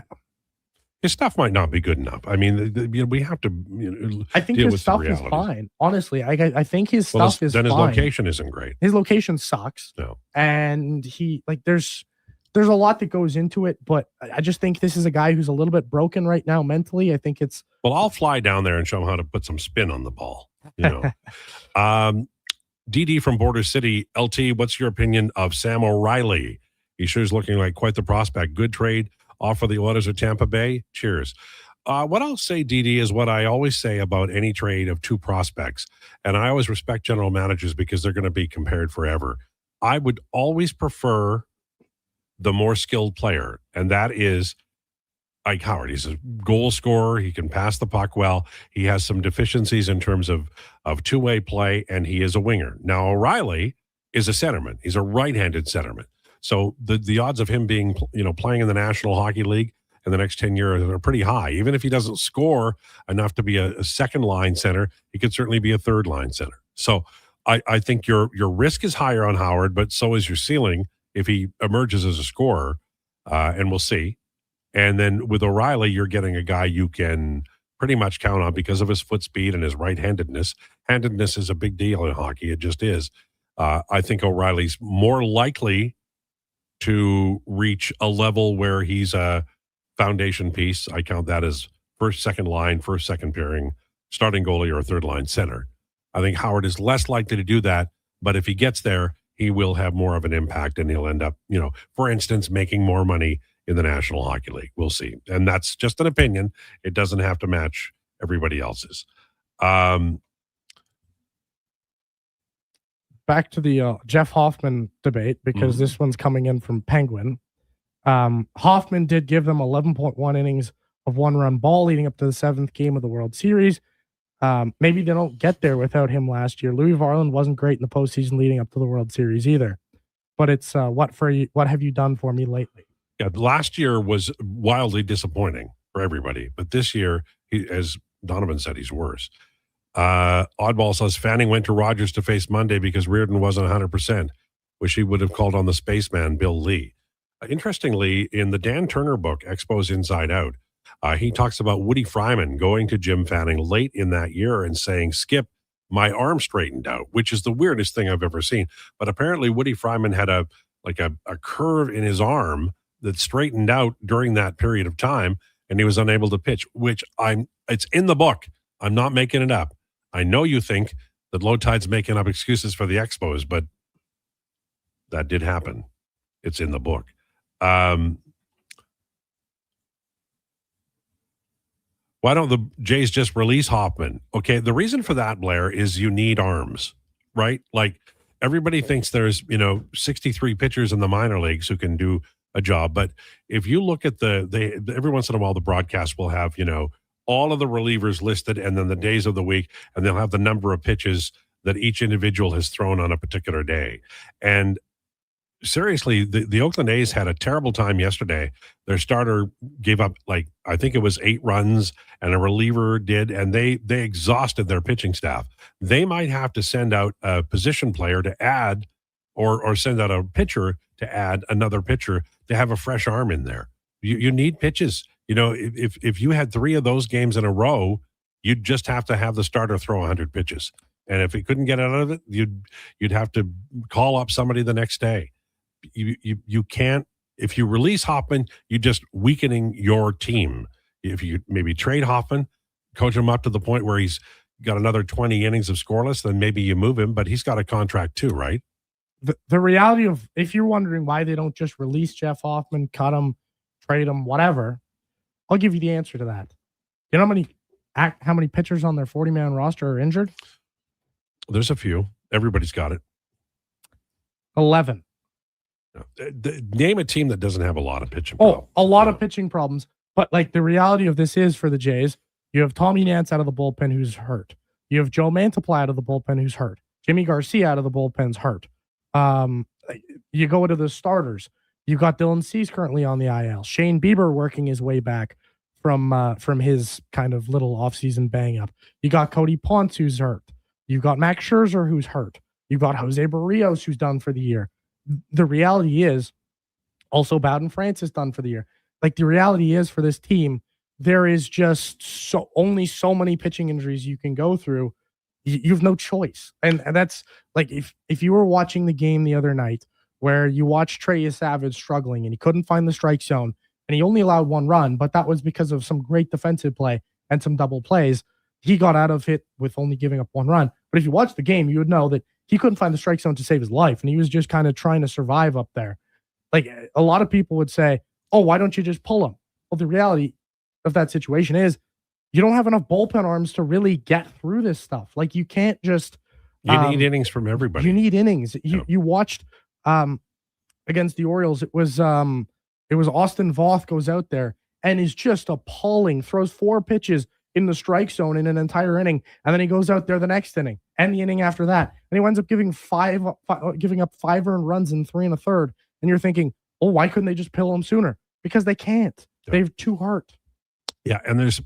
His stuff might not be good enough. I mean, we have to. I think his stuff is fine. Honestly, I think his stuff is fine. Then his location isn't great. His location sucks. No, and there's a lot that goes into it, but I just think this is a guy who's a little bit broken right now mentally. I think it's... Well, I'll fly down there and show him how to put some spin on the ball. DD from Border City, LT, what's your opinion of Sam O'Reilly? He sure is looking like quite the prospect. Good trade off of the Oilers of Tampa Bay. Cheers. What I'll say, DD, is what I always say about any trade of two prospects. And I always respect general managers because they're going to be compared forever. I would always prefer the more skilled player, and that is Ike Howard. He's a goal scorer. He can pass the puck well. He has some deficiencies in terms of two-way play, and he is a winger. Now, O'Reilly is a centerman. He's a right-handed centerman. So the odds of him being, playing in the National Hockey League in the next 10 years are pretty high. Even if he doesn't score enough to be a second-line center, he could certainly be a third-line center. So I think your risk is higher on Howard, but so is your ceiling if he emerges as a scorer, and we'll see. And then with O'Reilly, you're getting a guy you can pretty much count on because of his foot speed and his right-handedness. Handedness is a big deal in hockey. It just is. I think O'Reilly's more likely to reach a level where he's a foundation piece. I count that as first, second line, first, second pairing, starting goalie, or third line center. I think Howard is less likely to do that, but if he gets there, he will have more of an impact and he'll end up, for instance, making more money in the National Hockey League. We'll see. And that's just an opinion. It doesn't have to match everybody else's. Back to the Jeff Hoffman debate, because this one's coming in from Penguin. Hoffman did give them 11.1 innings of one-run ball leading up to the 7th game of the World Series. Maybe they don't get there without him last year. Louis Varland wasn't great in the postseason leading up to the World Series either. But it's what have you done for me lately? Yeah, last year was wildly disappointing for everybody, but this year, as Donovan said, he's worse. Oddball says Fanning went to Rogers to face Monday because Reardon wasn't 100%, which he would have called on the spaceman Bill Lee. Interestingly, in the Dan Turner book, Expos Inside Out, he talks about Woody Fryman going to Jim Fanning late in that year and saying, "Skip, my arm straightened out," which is the weirdest thing I've ever seen. But apparently Woody Fryman had a curve in his arm that straightened out during that period of time, and he was unable to pitch, it's in the book. I'm not making it up. I know you think that Lowetide's making up excuses for the Expos, but that did happen. It's in the book. Why don't the Jays just release Hoffman? Okay, the reason for that, Blair, is you need arms, right? Like, everybody thinks there's, 63 pitchers in the minor leagues who can do a job. But if you look at every once in a while, the broadcast will have, all of the relievers listed and then the days of the week, and they'll have the number of pitches that each individual has thrown on a particular day. And seriously, the Oakland A's had a terrible time yesterday. Their starter gave up, I think it was 8 runs, and a reliever did, and they exhausted their pitching staff. They might have to send out a position player to add, or send out a pitcher to add another pitcher to have a fresh arm in there. You need pitches. If you had 3 of those games in a row, you'd just have to have the starter throw 100 pitches. And if he couldn't get out of it, you'd have to call up somebody the next day. You can't. If you release Hoffman, you're just weakening your team. If you maybe trade Hoffman, coach him up to the point where he's got another 20 innings of scoreless, then maybe you move him, but he's got a contract too, right? The reality of, if you're wondering why they don't just release Jeff Hoffman, cut him, trade him, whatever, I'll give you the answer to that. You know how many pitchers on their 40-man roster are injured? There's a few. Everybody's got it. 11. Name a team that doesn't have a lot of pitching problems. A lot of pitching problems. But the reality of this is, for the Jays, you have Tommy Nance out of the bullpen who's hurt. You have Joe Mantiply out of the bullpen who's hurt. Jimmy Garcia out of the bullpen's hurt. You go into the starters. You've got Dylan Cease currently on the IL. Shane Bieber working his way back from his kind of little offseason bang up. You got Cody Ponce who's hurt. You've got Max Scherzer who's hurt. You've got Jose Barrios who's done for the year. The reality is also Bowden Francis done for the year. The reality is, for this team, there is just only so many pitching injuries you can go through. You have no choice. And that's if you were watching the game the other night where you watched Trey Savage struggling and he couldn't find the strike zone and he only allowed 1 run, but that was because of some great defensive play and some double plays. He got out of it with only giving up 1 run. But if you watch the game, you would know that he couldn't find the strike zone to save his life, and he was just kind of trying to survive up there. Like, a lot of people would say, oh, why don't you just pull him? Well, the reality of that situation is you don't have enough bullpen arms to really get through this stuff. Like, you can't just... You need innings from everybody. You need innings. You watched against the Orioles, it was Austin Voth goes out there and is just appalling, throws 4 pitches in the strike zone in an entire inning, and then he goes out there the next inning and the inning after that, and he winds up giving up 5 earned runs in 3 1/3. And you're thinking, oh, why couldn't they just pill him sooner? Because they can't. They have 2 heart. Yeah, and there's,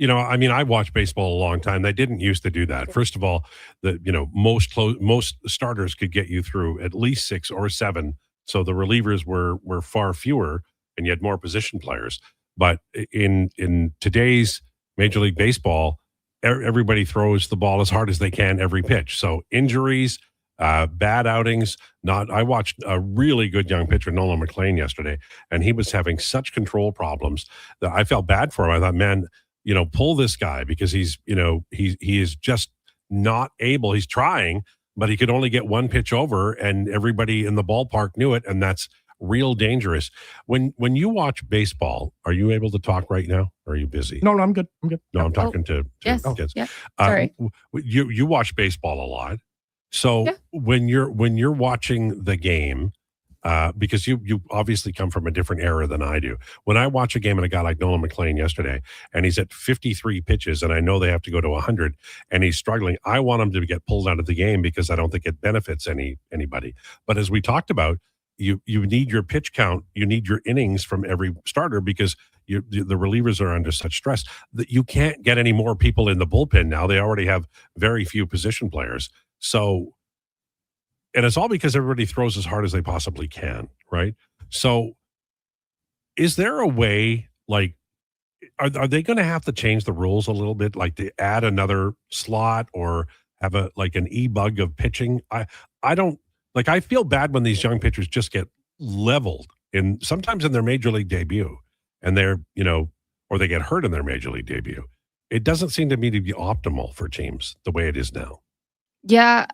I mean, I watched baseball a long time. They didn't used to do that. First of all, most starters could get you through at least 6 or 7. So the relievers were far fewer, and you had more position players. But in today's Major League Baseball, everybody throws the ball as hard as they can every pitch. So injuries, bad outings. I watched a really good young pitcher, Nolan McLean, yesterday, and he was having such control problems that I felt bad for him. I thought, man, pull this guy, because he is just not able. He's trying, but he could only get 1 pitch over, and everybody in the ballpark knew it, and that's real dangerous. When you watch baseball, are you able to talk right now, or are you busy? No, I'm good. I'm good. No, I'm talking to yes. kids. Yeah. Sorry. You watch baseball a lot. So when you're watching the game, because you obviously come from a different era than I do. When I watch a game and a guy like Nolan McLean yesterday, and he's at 53 pitches, and I know they have to go to 100, and he's struggling, I want him to get pulled out of the game, because I don't think it benefits anybody. But as we talked about, you need your pitch count, you need your innings from every starter, because the relievers are under such stress that you can't get any more people in the bullpen now. They already have very few position players. So, and it's all because everybody throws as hard as they possibly can, right? So is there a way, like, are they going to have to change the rules a little bit, like to add another slot or have an e-bug of pitching? I don't, like, I feel bad when these young pitchers just get leveled sometimes in their major league debut, and they're, or they get hurt in their major league debut. It doesn't seem to me to be optimal for teams the way it is now. Yeah,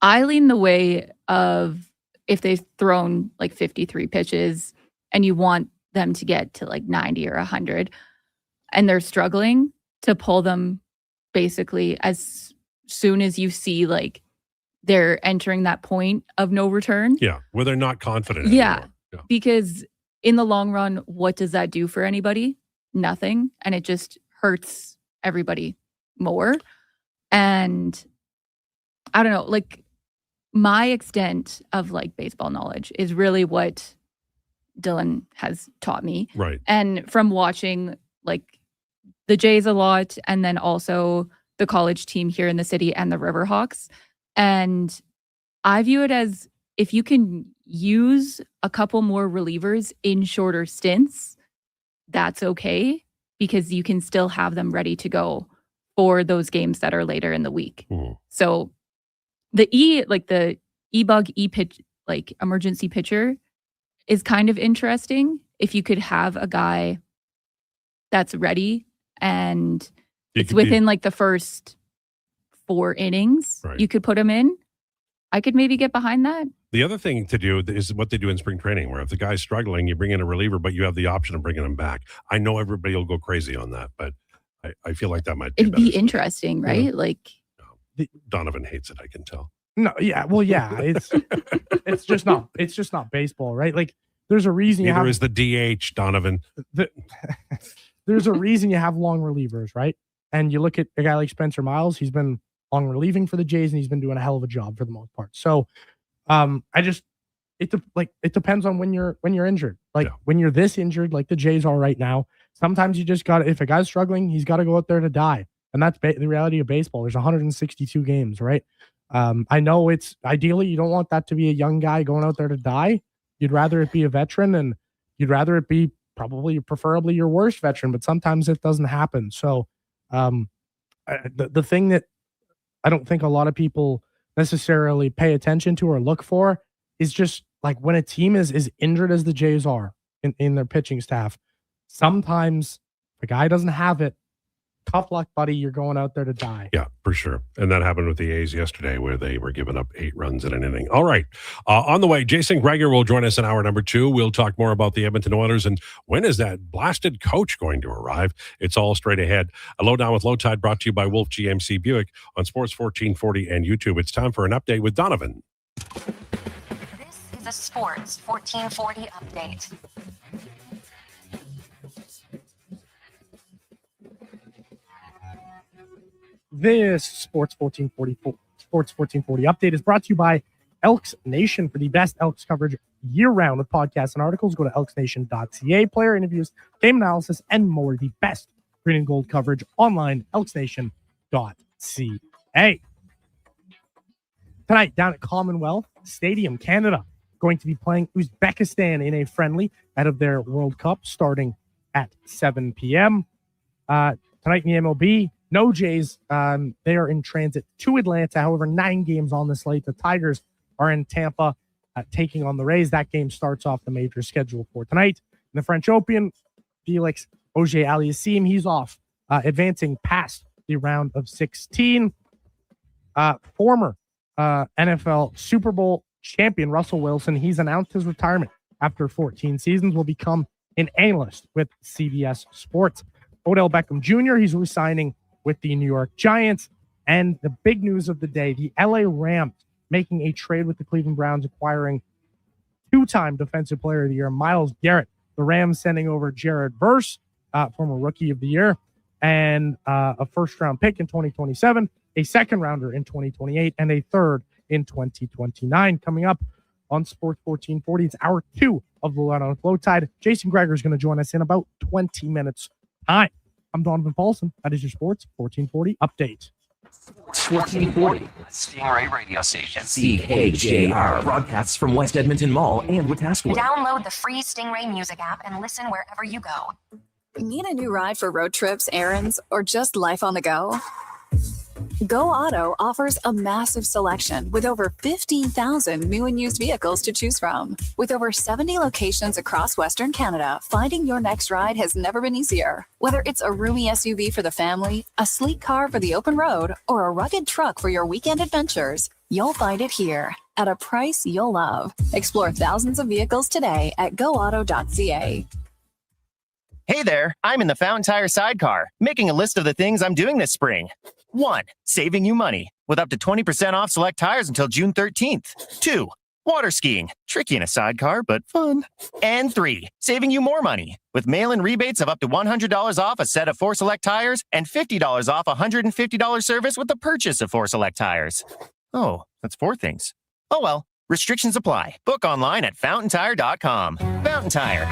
I lean the way of, if they've thrown like 53 pitches and you want them to get to like 90 or 100 and they're struggling, to pull them basically as soon as you see like they're entering that point of no return. Yeah, where they're not confident anymore. Yeah, because in the long run, what does that do for anybody? Nothing. And it just hurts everybody more. And I don't know, like, my extent of like baseball knowledge is really what Dylan has taught me. Right. And from watching like the Jays a lot, and then also the college team here in the city and the Riverhawks. And I view it as, if you can use a couple more relievers in shorter stints, that's okay, because you can still have them ready to go for those games that are later in the week. So the e-bug, e-pitch, like emergency pitcher is kind of interesting. If you could have a guy that's ready and it's within like the first 4 innings, you could put him in. I could maybe get behind that. The other thing to do is what they do in spring training, where if the guy's struggling, you bring in a reliever, but you have the option of bringing him back. I know everybody will go crazy on that, but I feel like that might be It'd be interesting, right? Yeah. Like, Donovan hates it, I can tell. No, yeah, well, yeah, it's just not baseball, right? Like, there's a reason Neither is the DH, Donovan. There's a reason you have long relievers, right? And you look at a guy like Spencer Miles, he's been long relieving for the Jays, and he's been doing a hell of a job for the most part. So, it depends on when you're injured. Like, when you're this injured, like the Jays are right now, sometimes you just got, if a guy's struggling, he's got to go out there to die. And that's the reality of baseball. There's 162 games, right? I know it's ideally you don't want that to be a young guy going out there to die. You'd rather it be a veteran, and you'd rather it be preferably your worst veteran, but sometimes it doesn't happen. So the thing that I don't think a lot of people necessarily pay attention to or look for is just like, when a team is injured as the Jays are in their pitching staff, sometimes the guy doesn't have it, tough luck, buddy. You're going out there to die. Yeah, for sure. And that happened with the A's yesterday where they were giving up 8 runs in an inning. All right. On the way, Jason Krueger will join us in hour number 2. We'll talk more about the Edmonton Oilers and when is that blasted coach going to arrive? It's all straight ahead. A Lowdown with Lowetide brought to you by Wolf GMC Buick on Sports 1440 and YouTube. It's time for an update with Donovan. This is a Sports 1440 update. This Sports 1440 update is brought to you by Elks Nation. For the best Elks coverage year-round with podcasts and articles, go to elksnation.ca. Player interviews, game analysis, and more. The best green and gold coverage online, elksnation.ca. Tonight, down at Commonwealth Stadium, Canada, going to be playing Uzbekistan in a friendly out of their World Cup starting at 7 p.m. Tonight in the MLB, no Jays. They are in transit to Atlanta. However, 9 games on the slate. The Tigers are in Tampa taking on the Rays. That game starts off the major schedule for tonight. In the French Open, Felix Auger-Aliassime, he's off, advancing past the round of 16. Former NFL Super Bowl champion Russell Wilson, he's announced his retirement after 14 seasons, will become an analyst with CBS Sports. Odell Beckham Jr., he's re-signing with the New York Giants. And the big news of the day, the LA Rams making a trade with the Cleveland Browns, acquiring 2-time Defensive Player of the Year, Myles Garrett. The Rams sending over Jared Verse, former Rookie of the Year, and a first-round pick in 2027, a second-rounder in 2028, and a third in 2029. Coming up on Sports 1440, it's hour 2 of the Lowdown with Lowetide. Jason Krueger is going to join us in about 20 minutes time. I'm Donovan Paulson. That is your Sports 1440 update. Sports 1440, Stingray Radio Station. CKJR broadcasts from West Edmonton Mall and Wetaskiwin. Download the free Stingray music app and listen wherever you go. Need a new ride for road trips, errands, or just life on the go? Go Auto offers a massive selection with over 15,000 new and used vehicles to choose from. With over 70 locations across Western Canada, finding your next ride has never been easier. Whether it's a roomy SUV for the family, a sleek car for the open road, or a rugged truck for your weekend adventures, you'll find it here at a price you'll love. Explore thousands of vehicles today at goauto.ca. Hey there, I'm in the Fountain Tire sidecar, making a list of the things I'm doing this spring. 1. Saving you money with up to 20% off select tires until June 13th. 2. Water skiing. Tricky in a sidecar, but fun. And 3. Saving you more money with mail-in rebates of up to $100 off a set of 4 select tires and $50 off a $150 service with the purchase of 4 select tires. Oh, that's 4 things. Oh well, restrictions apply. Book online at fountaintire.com. Fountain Tire.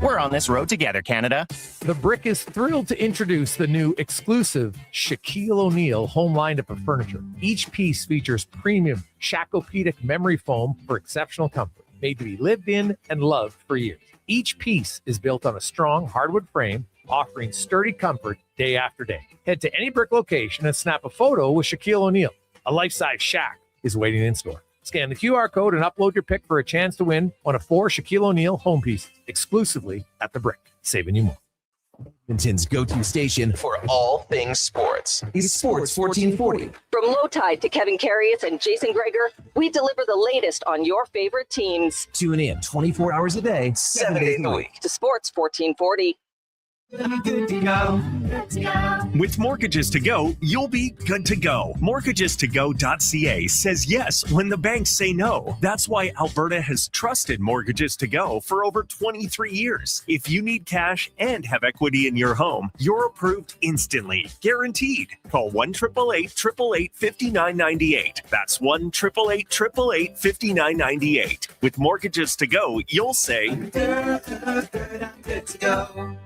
We're on this road together, Canada. The Brick is thrilled to introduce the new exclusive Shaquille O'Neal home lineup of furniture. Each piece features premium Shacopedic memory foam for exceptional comfort, made to be lived in and loved for years. Each piece is built on a strong hardwood frame, offering sturdy comfort day after day. Head to any Brick location and snap a photo with Shaquille O'Neal. A life-size Shaq is waiting in store. Scan the QR code and upload your pick for a chance to win one of 4 Shaquille O'Neal home pieces exclusively at The Brick, saving you more. Edmonton's go-to station for all things sports is Sports 1440. From Lowetide to Kevin Carius and Jason Krueger, we deliver the latest on your favorite teams. Tune in 24 hours a day, 7 days a week. To Sports 1440. Good to go. Good to go. With Mortgages to Go, you'll be good to go. Mortgagestogo.ca says yes when the banks say no. That's why Alberta has trusted Mortgages to Go for over 23 years. If you need cash and have equity in your home, you're approved instantly. Guaranteed. Call 1-888-888-5998. That's 1-888-888-5998. With Mortgages to Go, you'll say, good to go.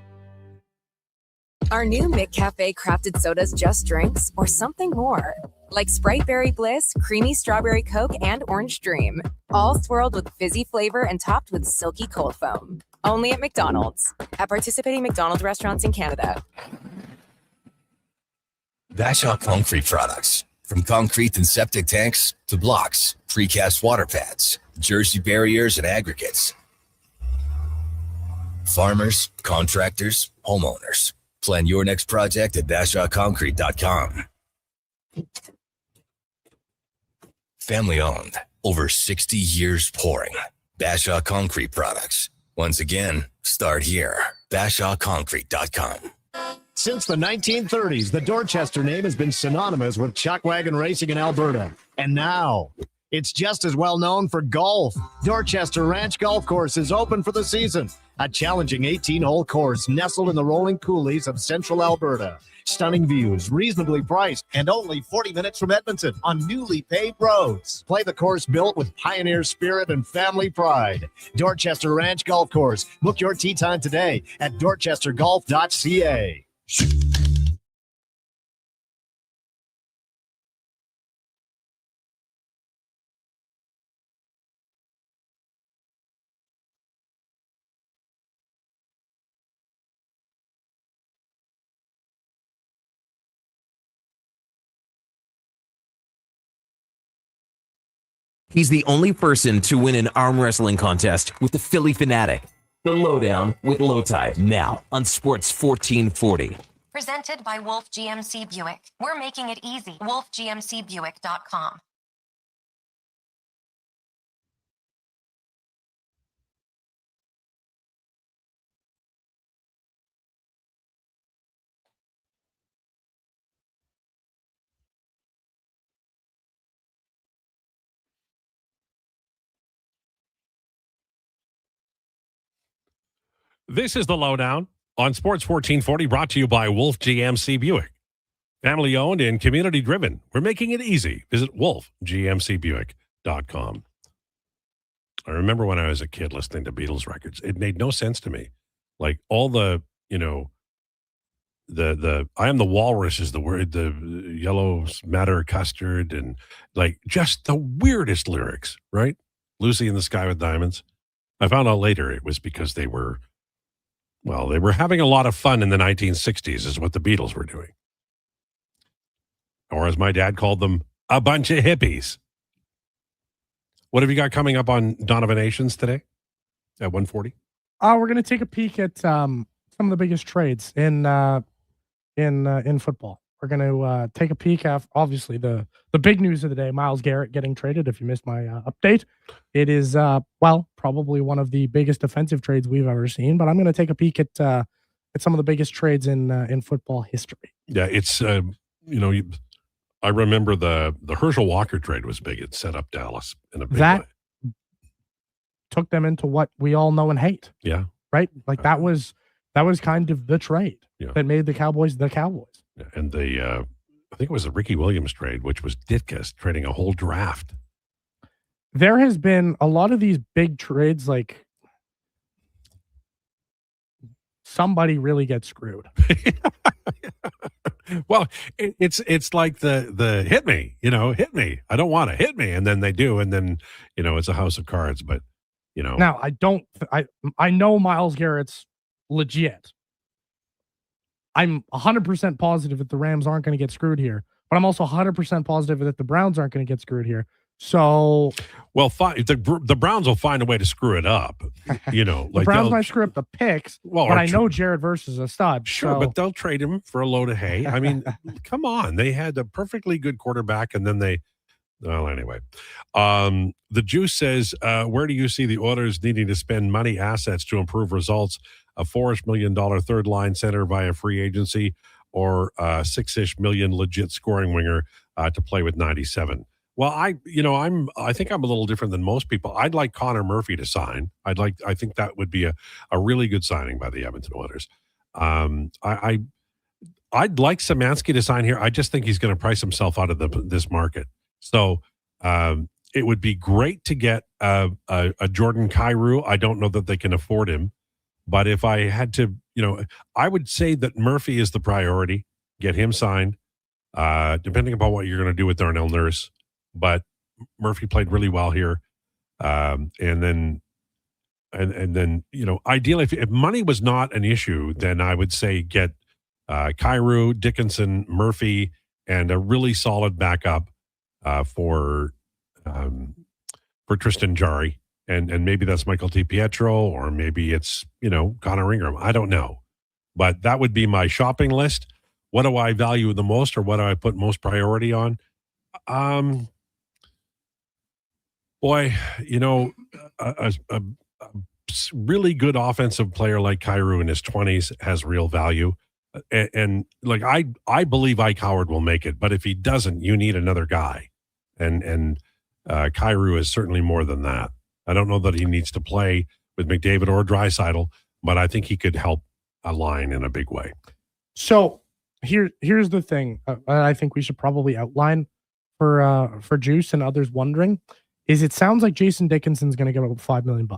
Our new McCafe crafted sodas just drinks or something more. Like Sprite Berry Bliss, Creamy Strawberry Coke, and Orange Dream. All swirled with fizzy flavor and topped with silky cold foam. Only at McDonald's. At participating McDonald's restaurants in Canada. Vashon Concrete Products. From concrete and septic tanks to blocks, precast water pads, Jersey barriers and aggregates. Farmers, contractors, homeowners. Plan your next project at bashawconcrete.com. Family owned, over 60 years pouring. Bashaw Concrete Products. Once again, start here. bashawconcrete.com. Since the 1930s, the Dorchester name has been synonymous with chuckwagon racing in Alberta. And now, it's just as well known for golf. Dorchester Ranch Golf Course is open for the season. A challenging 18-hole course nestled in the rolling coulees of central Alberta. Stunning views, reasonably priced, and only 40 minutes from Edmonton on newly paved roads. Play the course built with pioneer spirit and family pride. Dorchester Ranch Golf Course. Book your tee time today at dorchestergolf.ca. He's the only person to win an arm wrestling contest with the Philly Fanatic. The Lowdown with Lowetide, now on Sports 1440. Presented by Wolf GMC Buick. We're making it easy. WolfGMCBuick.com. This is the Lowdown on Sports 1440, brought to you by Wolf GMC Buick. Family owned and community driven. We're making it easy. Visit wolfgmcbuick.com. I remember when I was a kid listening to Beatles records, it made no sense to me. Like all the, the I am the walrus is the word, the yellow matter custard, and like just the weirdest lyrics, right? Lucy in the Sky with Diamonds. I found out later it was because they were having a lot of fun in the 1960s is what the Beatles were doing. Or as my dad called them, a bunch of hippies. What have you got coming up on Donovanations today at 1:40? We're going to take a peek at some of the biggest trades in football. We're going to take a peek at, obviously, the big news of the day, Myles Garrett getting traded. If you missed my update, it is, probably one of the biggest defensive trades we've ever seen. But I'm going to take a peek at some of the biggest trades in football history. Yeah, it's, I remember the Herschel Walker trade was big. It set up Dallas in a big way. Took them into what we all know and hate. Yeah. Right? Like that was kind of the trade that made the Cowboys the Cowboys. And I think it was the Ricky Williams trade, which was Ditka's trading a whole draft. There has been a lot of these big trades, like somebody really gets screwed. Well, it's like the hit me, hit me. I don't want to hit me. And then they do. And then, it's a house of cards. But, Now, I know Myles Garrett's legit. I'm 100% positive that the Rams aren't going to get screwed here, but I'm also 100% positive that the Browns aren't going to get screwed here. So, well, the Browns will find a way to screw it up. The Browns might screw up the picks, but I know Jared Verse is a stud. Sure, but they'll trade him for a load of hay. I mean, come on. They had a perfectly good quarterback, and then well, anyway. The Juice says, where do you see the Oilers needing to spend money assets to improve results? A $4 million third line center via free agency, or a $6 million legit scoring winger to play with 97. Well, I think I'm a little different than most people. I'd like Connor Murphy to sign. I think that would be a really good signing by the Edmonton Oilers. I'd like Szymanski to sign here. I just think he's going to price himself out of this market. So it would be great to get a Jordan Kyrou. I don't know that they can afford him. But if I had to, I would say that Murphy is the priority. Get him signed, depending upon what you're going to do with Darnell Nurse. But Murphy played really well here, and then, ideally, if money was not an issue, then I would say get Kyrou, Dickinson, Murphy, and a really solid backup for Tristan Jarry. And maybe that's Michael T. Pietro, or maybe it's, Connor Ingram. I don't know. But that would be my shopping list. What do I value the most, or what do I put most priority on? Boy, a really good offensive player like Kyrou in his 20s has real value. And like I believe Ike Howard will make it, but if he doesn't, you need another guy. And Kyrou is certainly more than that. I don't know that he needs to play with McDavid or Draisaitl, but I think he could help a line in a big way. So here's the thing. I think we should probably outline for Juice and others wondering is it sounds like Jason Dickinson's going to give up $5 million.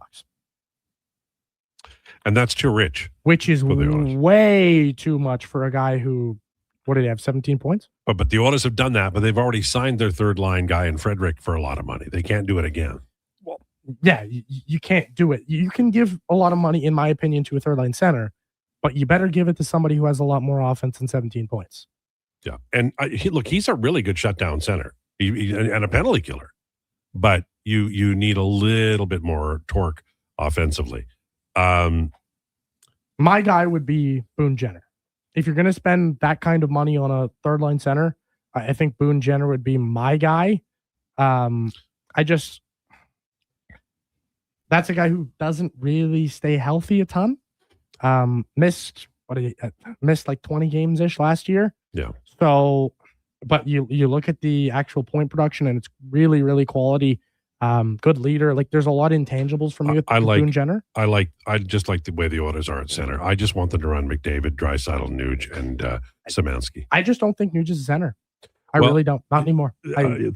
And that's too rich. Which is way too much for a guy who, what did he have, 17 points? But the Oilers have done that, but they've already signed their third line guy in Frederick for a lot of money. They can't do it again. Well, yeah, you can't do it. You can give a lot of money, in my opinion, to a third line center, but you better give it to somebody who has a lot more offense than 17 points. Yeah. And look, he's a really good shutdown center and a penalty killer, but you need a little bit more torque offensively. My guy would be Boone Jenner. If you're going to spend that kind of money on a third line center, I think Boone Jenner would be my guy. That's a guy who doesn't really stay healthy a ton. Missed like 20 games ish last year. Yeah. So, but you look at the actual point production and it's really, really quality. Good leader. Like there's a lot of intangibles for me with Boone Jenner. I just like the way the Oilers are at center. I just want them to run McDavid, Draisaitl, Nuge, and Szymanski. I just don't think Nuge is a center. I really don't. Not anymore.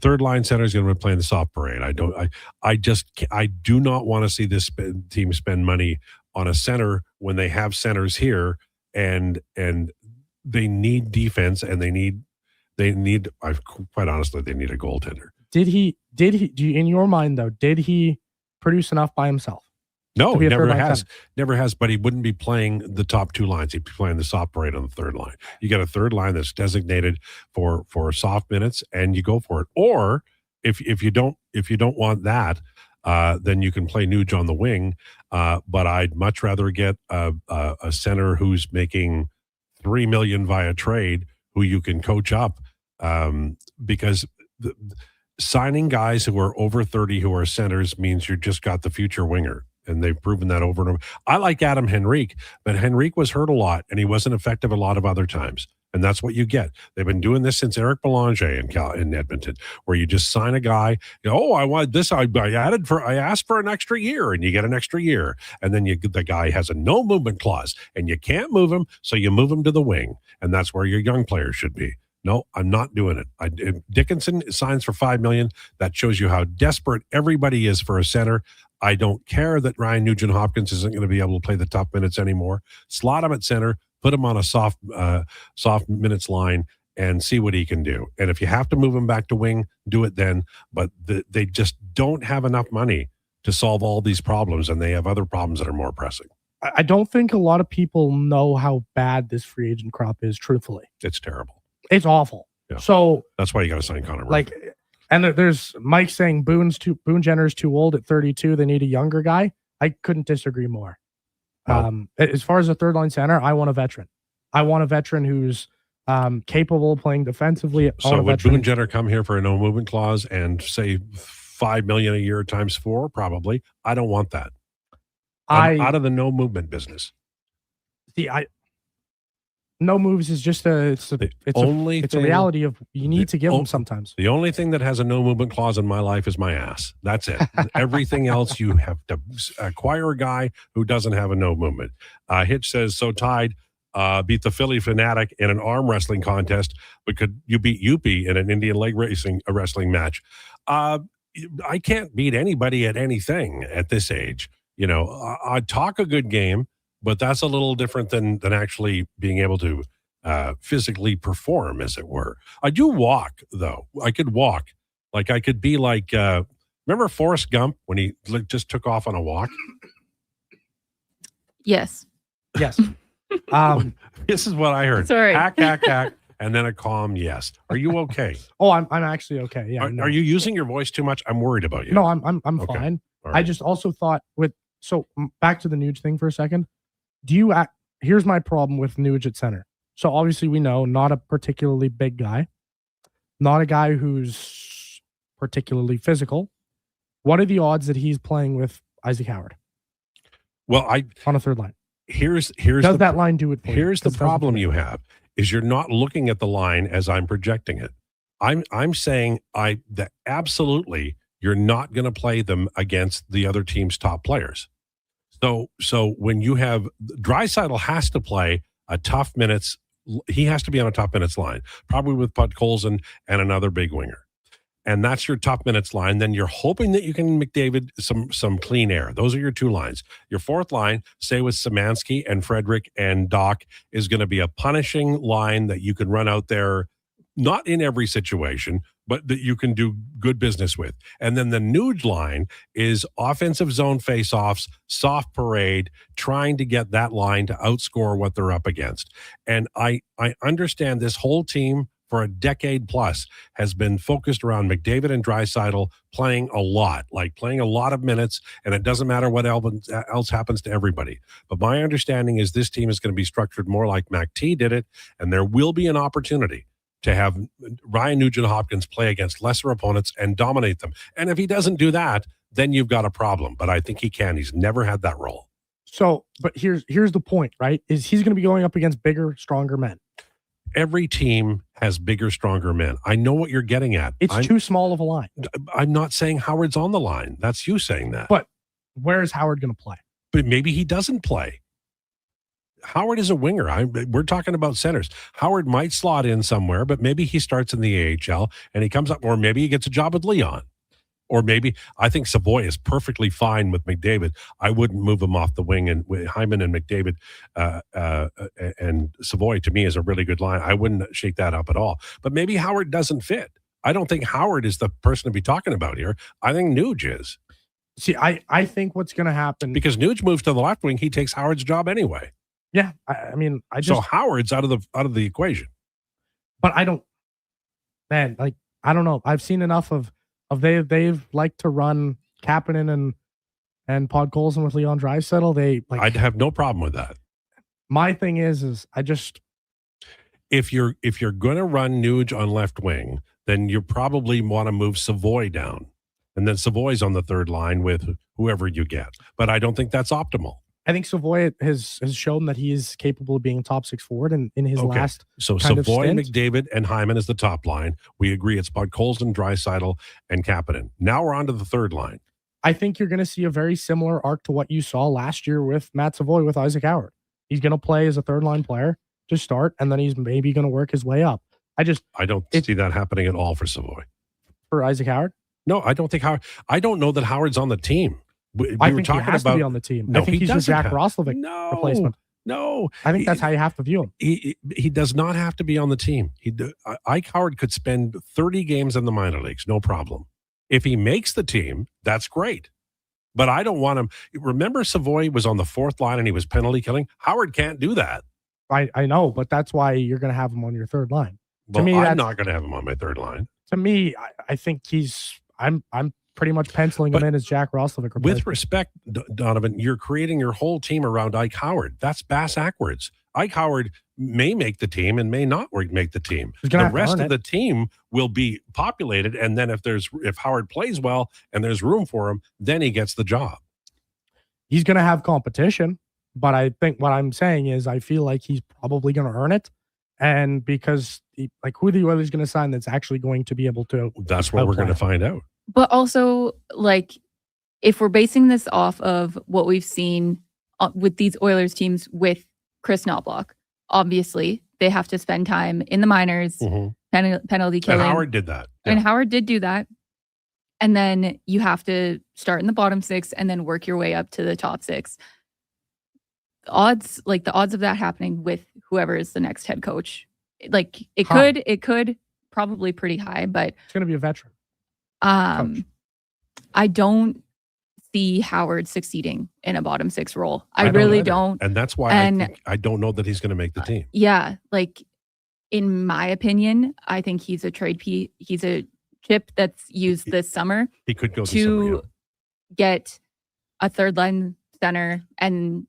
Third line center is going to be playing the soft parade. I do not want to see this team spend money on a center when they have centers here, and they need defense, and they need. Quite honestly, they need a goaltender. Did he, in your mind though, did he produce enough by himself? No, he never has. Never has, but he wouldn't be playing the top two lines. He'd be playing the soft parade on the third line. You got a third line that's designated for soft minutes, and you go for it. Or if you don't want that, then you can play Nuge on the wing. But I'd much rather get a center who's making $3 million via trade, who you can coach up, because signing guys who are over 30 who are centers means you just got the future winger, and they've proven that over and over. I like Adam Henrique, but Henrique was hurt a lot, and he wasn't effective a lot of other times, and that's what you get. They've been doing this since Eric Belanger in Edmonton, where you just sign a guy. I want this. I asked for an extra year, and you get an extra year, and then the guy has a no movement clause, and you can't move him, so you move him to the wing, and that's where your young players should be. No, I'm not doing it. If Dickinson signs for $5 million. That shows you how desperate everybody is for a center. I don't care that Ryan Nugent-Hopkins isn't going to be able to play the tough minutes anymore. Slot him at center, put him on a soft minutes line, and see what he can do. And if you have to move him back to wing, do it then. But they just don't have enough money to solve all these problems, and they have other problems that are more pressing. I don't think a lot of people know how bad this free agent crop is, truthfully. It's terrible. It's awful. Yeah. So that's why you got to sign Connor Murphy. Like, and there's Mike saying Boone Jenner's too old at 32. They need a younger guy. I couldn't disagree more. As far as a third line center, I want a veteran. I want a veteran who's capable of playing defensively. So would Boone Jenner come here for a no movement clause and say $5 million a year times 4? Probably. I don't want that. I'm out of the no movement business. No moves is just it's a reality of you need to give them sometimes. The only thing that has a no movement clause in my life is my ass. That's it. Everything else, you have to acquire a guy who doesn't have a no movement. Hitch says, so Tide beat the Philly Fanatic in an arm wrestling contest, but could you beat Yuppie in an Indian leg wrestling match? I can't beat anybody at anything at this age. I'd talk a good game, but that's a little different than actually being able to physically perform, as it were. I do walk, though. I could walk. Like, I could be like, remember Forrest Gump when he just took off on a walk? Yes. Yes. This is what I heard. Sorry. Hack, hack, hack, and then a calm yes. Are you okay? Oh, I'm actually okay. Yeah. Are you using your voice too much? I'm worried about you. No, I'm okay. Fine. Right. I just also thought back to the Nuge thing for a second. Do you here's my problem with Nuge at center. So obviously we know not a particularly big guy, not a guy who's particularly physical. What are the odds that he's playing with Isaac Howard? Well, on a third line. Here's does that line do it for you? Here's the Does it problem you have is you're not looking at the line as I'm projecting it. I'm saying that absolutely you're not going to play them against the other team's top players. So when you have Draisaitl has to play a tough minutes, he has to be on a top minutes line, probably with Podkolzin and another big winger. And that's your top minutes line. Then you're hoping that you can McDavid some clean air. Those are your two lines. Your fourth line, say with Szymanski and Frederick and Doc, is going to be a punishing line that you can run out there, not in every situation, but that you can do good business with. And then the Nuge line is offensive zone faceoffs, soft parade, trying to get that line to outscore what they're up against. And I understand this whole team for a decade plus has been focused around McDavid and Draisaitl playing a lot of minutes, and it doesn't matter what else happens to everybody. But my understanding is this team is going to be structured more like Mac T did it, and there will be an opportunity to have Ryan Nugent-Hopkins play against lesser opponents and dominate them. And if he doesn't do that, then you've got a problem. But I think he can. He's never had that role. So, but here's the point, right? Is he's going to be going up against bigger, stronger men. Every team has bigger, stronger men. I know what you're getting at. It's too small of a line. I'm not saying Howard's on the line. That's you saying that. But where is Howard going to play? But maybe he doesn't play. Howard is a winger. We're talking about centers. Howard might slot in somewhere, but maybe he starts in the AHL and he comes up, or maybe he gets a job with Leon. Or maybe I think Savoy is perfectly fine with McDavid. I wouldn't move him off the wing, and Hyman and McDavid and Savoy to me is a really good line. I wouldn't shake that up at all. But maybe Howard doesn't fit. I don't think Howard is the person to be talking about here. I think Nuge is. See, I think what's going to happen, because Nuge moves to the left wing, he takes Howard's job anyway. Yeah, I mean, so Howard's out of the equation. But I don't know. I've seen enough of they've liked to run Kapanen and Podkolzin with Leon Draisaitl. I'd have no problem with that. My thing is I just, if you're going to run Nuge on left wing, then you probably want to move Savoy down, and then Savoy's on the third line with whoever you get. But I don't think that's optimal. I think Savoy has shown that he is capable of being a top six forward in his last. So Savoy, McDavid, and Hyman is the top line. We agree it's Podkolzin, Draisaitl, and Kapanen. Now we're on to the third line. I think you're going to see a very similar arc to what you saw last year with Matt Savoy with Isaac Howard. He's going to play as a third line player to start, and then he's maybe going to work his way up. I don't see that happening at all for Savoy. For Isaac Howard? No, I don't think Howard. I don't know that Howard's on the team. I think he has to be on the team. No, I think he's a Jack Roslovic replacement. No, I think that's how you have to view him. He does not have to be on the team. Ike Howard could spend 30 games in the minor leagues, no problem. If he makes the team, that's great. But I don't want him. Remember, Savoy was on the fourth line and he was penalty killing. Howard can't do that. I know, but that's why you're going to have him on your third line. Well, to me, I'm not going to have him on my third line. To me, I think I'm pretty much penciling him in as Jack Roslovic. With respect, Donovan, you're creating your whole team around Ike Howard. That's backwards. Ike Howard may make the team and may not make the team. The rest of the team will be populated, and then if Howard plays well and there's room for him, then he gets the job. He's going to have competition, but I think what I'm saying is I feel like he's probably going to earn it, and because who are the Oilers going to sign that's actually going to be able to? That's what we're going to find out. But also, if we're basing this off of what we've seen with these Oilers teams with Chris Knoblauch, obviously they have to spend time in the minors, penalty killing. And Howard did that. Yeah. And Howard did do that. And then you have to start in the bottom six and then work your way up to the top six. The odds of that happening with whoever is the next head coach, it could probably pretty high, but it's going to be a veteran. I don't see Howard succeeding in a bottom six role. I really don't. And that's why I don't know that he's going to make the team. Yeah. In my opinion, I think he's a trade piece. He's a chip that's used this summer. He could go to get a third line center and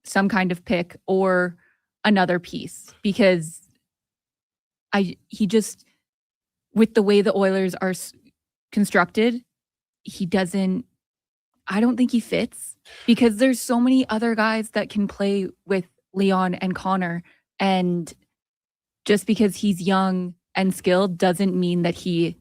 some kind of pick or another piece, because he just, with the way the Oilers are constructed, I don't think he fits, because there's so many other guys that can play with Leon and Connor, and just because he's young and skilled doesn't mean that he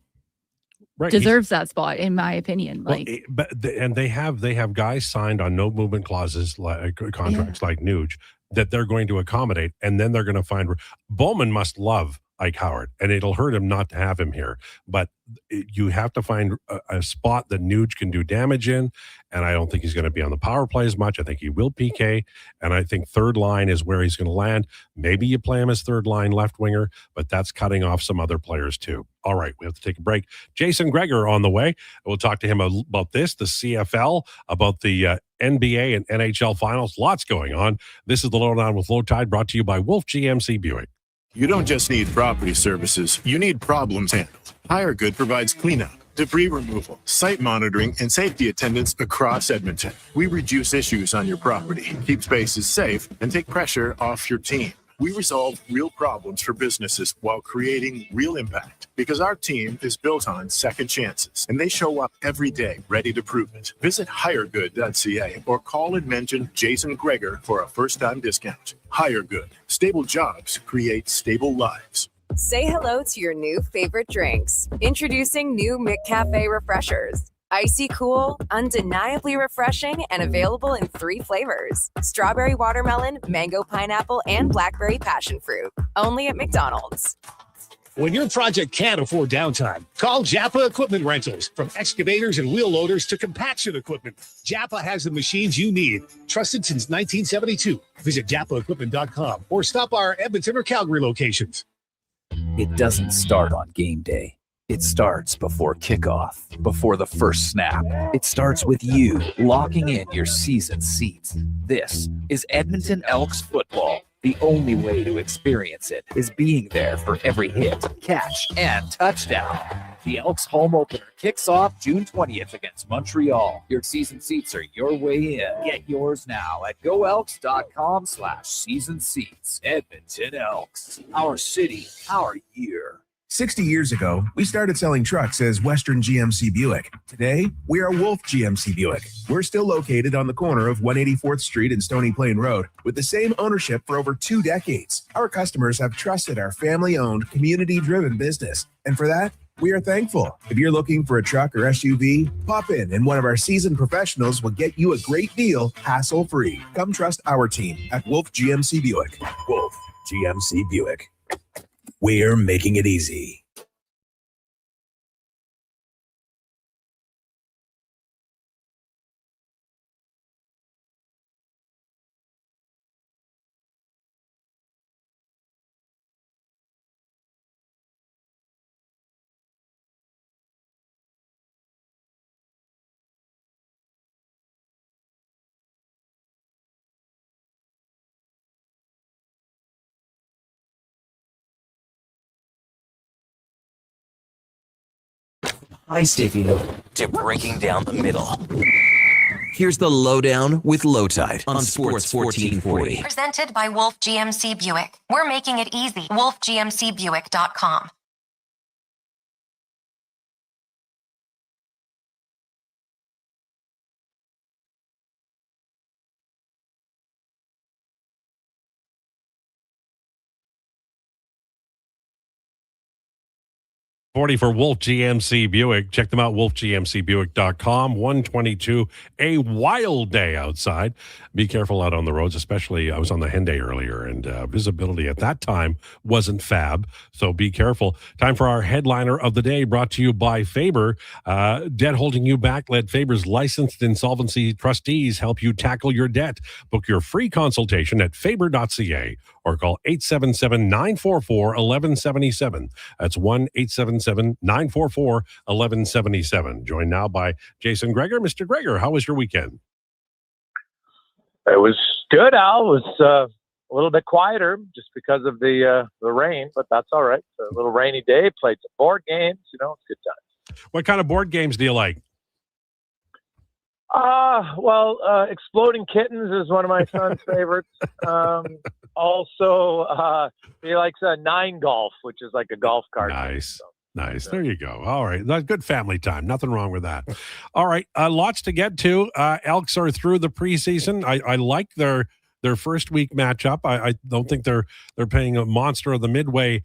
deserves that spot, in my opinion. And they have guys signed on no movement clauses, like contracts like Nuge, that they're going to accommodate, and then they're going to find. Bowman must love Ike Howard, and it'll hurt him not to have him here. But you have to find a spot that Nuge can do damage in, and I don't think he's going to be on the power play as much. I think he will PK, and I think third line is where he's going to land. Maybe you play him as third line left winger, but that's cutting off some other players too. All right, we have to take a break. Jason Krueger on the way. We'll talk to him about this, the CFL, about the NBA and NHL finals. Lots going on. This is the Lowdown with Lowetide, brought to you by Wolf GMC Buick. You don't just need property services, you need problems handled. HireGood provides cleanup, debris removal, site monitoring, and safety attendance across Edmonton. We reduce issues on your property, keep spaces safe, and take pressure off your team. We resolve real problems for businesses while creating real impact, because our team is built on second chances, and they show up every day ready to prove it. Visit hiregood.ca or call and mention Jason Krueger for a first-time discount. HireGood. Stable jobs create stable lives. Say hello to your new favorite drinks. Introducing new McCafe Refreshers. Icy cool, undeniably refreshing, and available in 3 flavors: strawberry watermelon, mango pineapple, and blackberry passion fruit. Only at McDonald's. When your project can't afford downtime, call Japa Equipment Rentals. From excavators and wheel loaders to compaction equipment, Japa has the machines you need. Trusted since 1972. Visit JapaEquipment.com or stop our Edmonton or Calgary locations. It doesn't start on game day. It starts before kickoff, before the first snap. It starts with you locking in your season seats. This is Edmonton Elks football. The only way to experience it is being there for every hit, catch, and touchdown. The Elks home opener kicks off June 20th against Montreal. Your season seats are your way in. Get yours now at goelks.com/season seats. Edmonton Elks. Our city, our year. 60 years ago, we started selling trucks as Western GMC Buick. Today, we are Wolf GMC Buick. We're still located on the corner of 184th Street and Stony Plain Road with the same ownership for over 2 decades. Our customers have trusted our family-owned, community-driven business. And for that, we are thankful. If you're looking for a truck or SUV, pop in and one of our seasoned professionals will get you a great deal, hassle-free. Come trust our team at Wolf GMC Buick. Wolf GMC Buick. We're making it easy. Hi, Stevie. To breaking down the middle. Here's the Lowdown with Lowetide on Sports 1440. Presented by Wolf GMC Buick. We're making it easy. WolfGMCBuick.com. For Wolf GMC Buick. Check them out, wolfgmcbuick.com. 122, a wild day outside. Be careful out on the roads, especially I was on the Henday earlier, and visibility at that time wasn't fab, so be careful. Time for our headliner of the day, brought to you by Faber. Debt holding you back? Let Faber's licensed insolvency trustees help you tackle your debt. Book your free consultation at faber.ca or call 877-944-1177. That's 1-877-944-1177. Joined now by Jason Krueger. Mr. Krueger, how was your weekend? It was good, Al. It was a little bit quieter just because of the rain, but that's all right. It's a little rainy day. Played some board games. It's good time. What kind of board games do you like? Exploding Kittens is one of my son's favorites. Also, he likes 9 golf, which is like a golf cart. Nice. Nice. There you go. All right. That's good family time. Nothing wrong with that. All right. Lots to get to. Elks are through the preseason. I like their first week matchup. I don't think they're playing a monster of the midway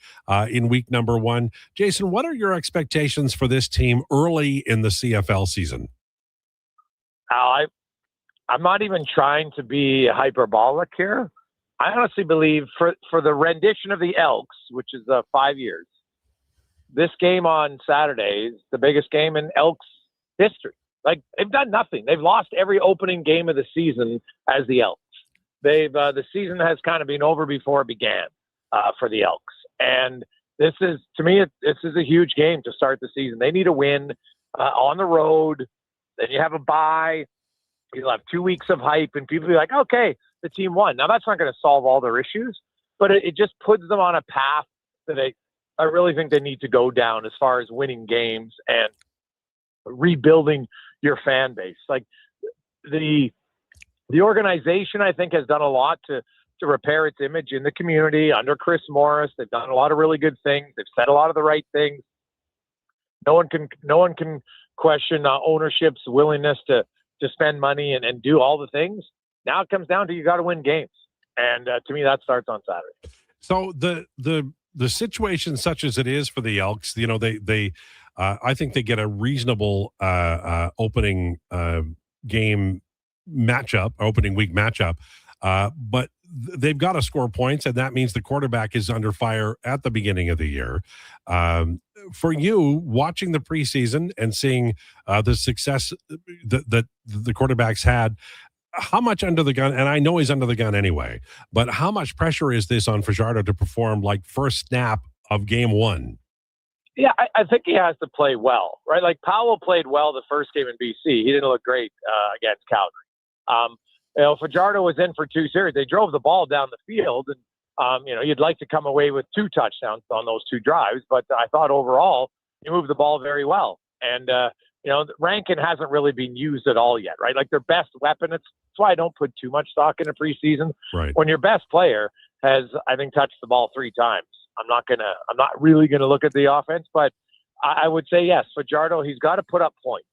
in week number 1. Jason, what are your expectations for this team early in the CFL season? I'm not even trying to be hyperbolic here. I honestly believe for the rendition of the Elks, which is 5 years, this game on Saturday is the biggest game in Elks history. Like, they've done nothing. They've lost every opening game of the season as the Elks. The season has kind of been over before it began for the Elks. And this is, to me, this is a huge game to start the season. They need a win on the road. Then you have a bye. You'll have 2 weeks of hype, and people will be like, okay, the team won. Now, that's not going to solve all their issues, but it just puts them on a path that I really think they need to go down as far as winning games and rebuilding your fan base. Like, the organization, I think, has done a lot to repair its image in the community under Chris Morris. They've done a lot of really good things. They've said a lot of the right things. No one can question ownership's willingness to spend money and do all the things. Now it comes down to you got to win games, and to me that starts on Saturday. So the situation, such as it is for the Elks, they I think they get a reasonable opening game matchup, opening week matchup, but they've got to score points, and that means the quarterback is under fire at the beginning of the year. For you, watching the preseason and seeing the success that the quarterback's had, how much under the gun, and I know he's under the gun anyway, but how much pressure is this on Fajardo to perform like first snap of game 1? Yeah, I think he has to play well, right? Like, Powell played well the first game in BC. He didn't look great against Calgary. Fajardo was in for 2 series. They drove the ball down the field, and you'd like to come away with 2 touchdowns on those 2 drives, but I thought overall you moved the ball very well. And Rankin hasn't really been used at all yet, right? Like, their best weapon. That's why I don't put too much stock in a preseason. Right. When your best player has, I think, touched the ball 3 times, I'm not really gonna look at the offense, but I would say yes, Fajardo, he's got to put up points,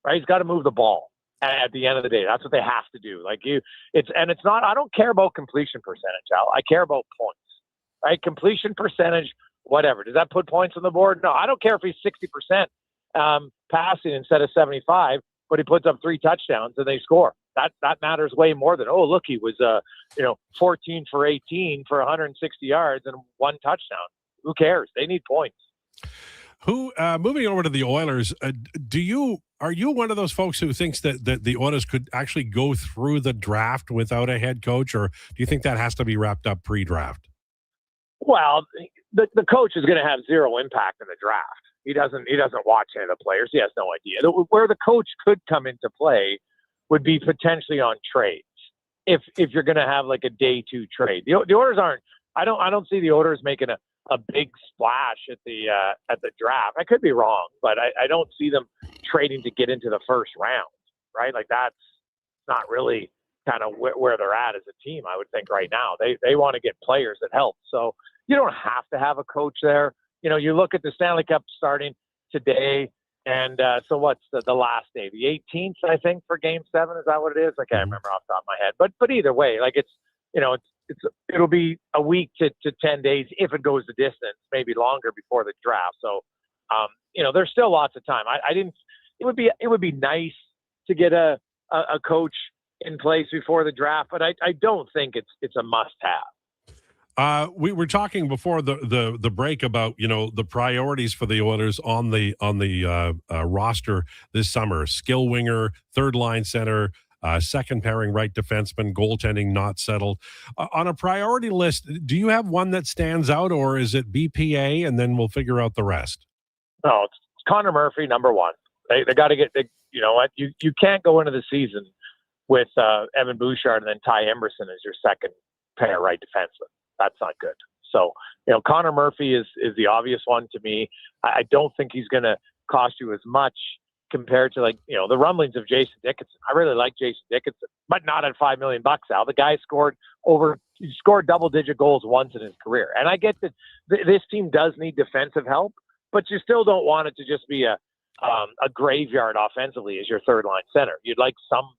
right? He's got to move the ball at the end of the day. That's what they have to do. It's not. I don't care about completion percentage, Al. I care about points, right? Completion percentage, whatever. Does that put points on the board? No, I don't care if he's 60% passing instead of 75, but he puts up 3 touchdowns and they score. That matters way more than, oh, look, he was 14 for 18 for 160 yards and 1 touchdown. Who cares? They need points. Moving over to the Oilers, are you one of those folks who thinks that the Oilers could actually go through the draft without a head coach, or do you think that has to be wrapped up pre-draft? Well, the coach is going to have 0 impact in the draft. He doesn't watch any of the players. He has no idea. Where the coach could come into play would be potentially on trades. If you're going to have like a day 2 trade, the Oilers aren't. I don't see the Oilers making a big splash at the draft. I could be wrong, but I don't see them trading to get into the first round, right? Like, that's not really kind of where they're at as a team, I would think right now. They want to get players that help. So you don't have to have a coach there. You look at the Stanley Cup starting today, and so what's the last day? The 18th, I think, for Game 7. Is that what it is? I can't remember off the top of my head. But either way, like, it'll be a week to 10 days if it goes the distance, maybe longer before the draft. So, there's still lots of time. It would be nice to get a coach in place before the draft, but I don't think it's a must-have. We were talking before the break about the priorities for the Oilers on the roster this summer: skill winger, 3rd line center, second pairing right defenseman, goaltending not settled. On a priority list, do you have one that stands out, or is it BPA and then we'll figure out the rest? No, it's Connor Murphy, number 1. They got to get. You know what? You can't go into the season with Evan Bouchard and then Ty Emberson as your second pair right defenseman. That's not good. So, Connor Murphy is the obvious one to me. I don't think he's going to cost you as much compared to, like, the rumblings of Jason Dickinson. I really like Jason Dickinson, but not at $5 million, Al. The guy scored double-digit goals once in his career. And I get that this team does need defensive help, but you still don't want it to just be a graveyard offensively as your third line center. You'd like some,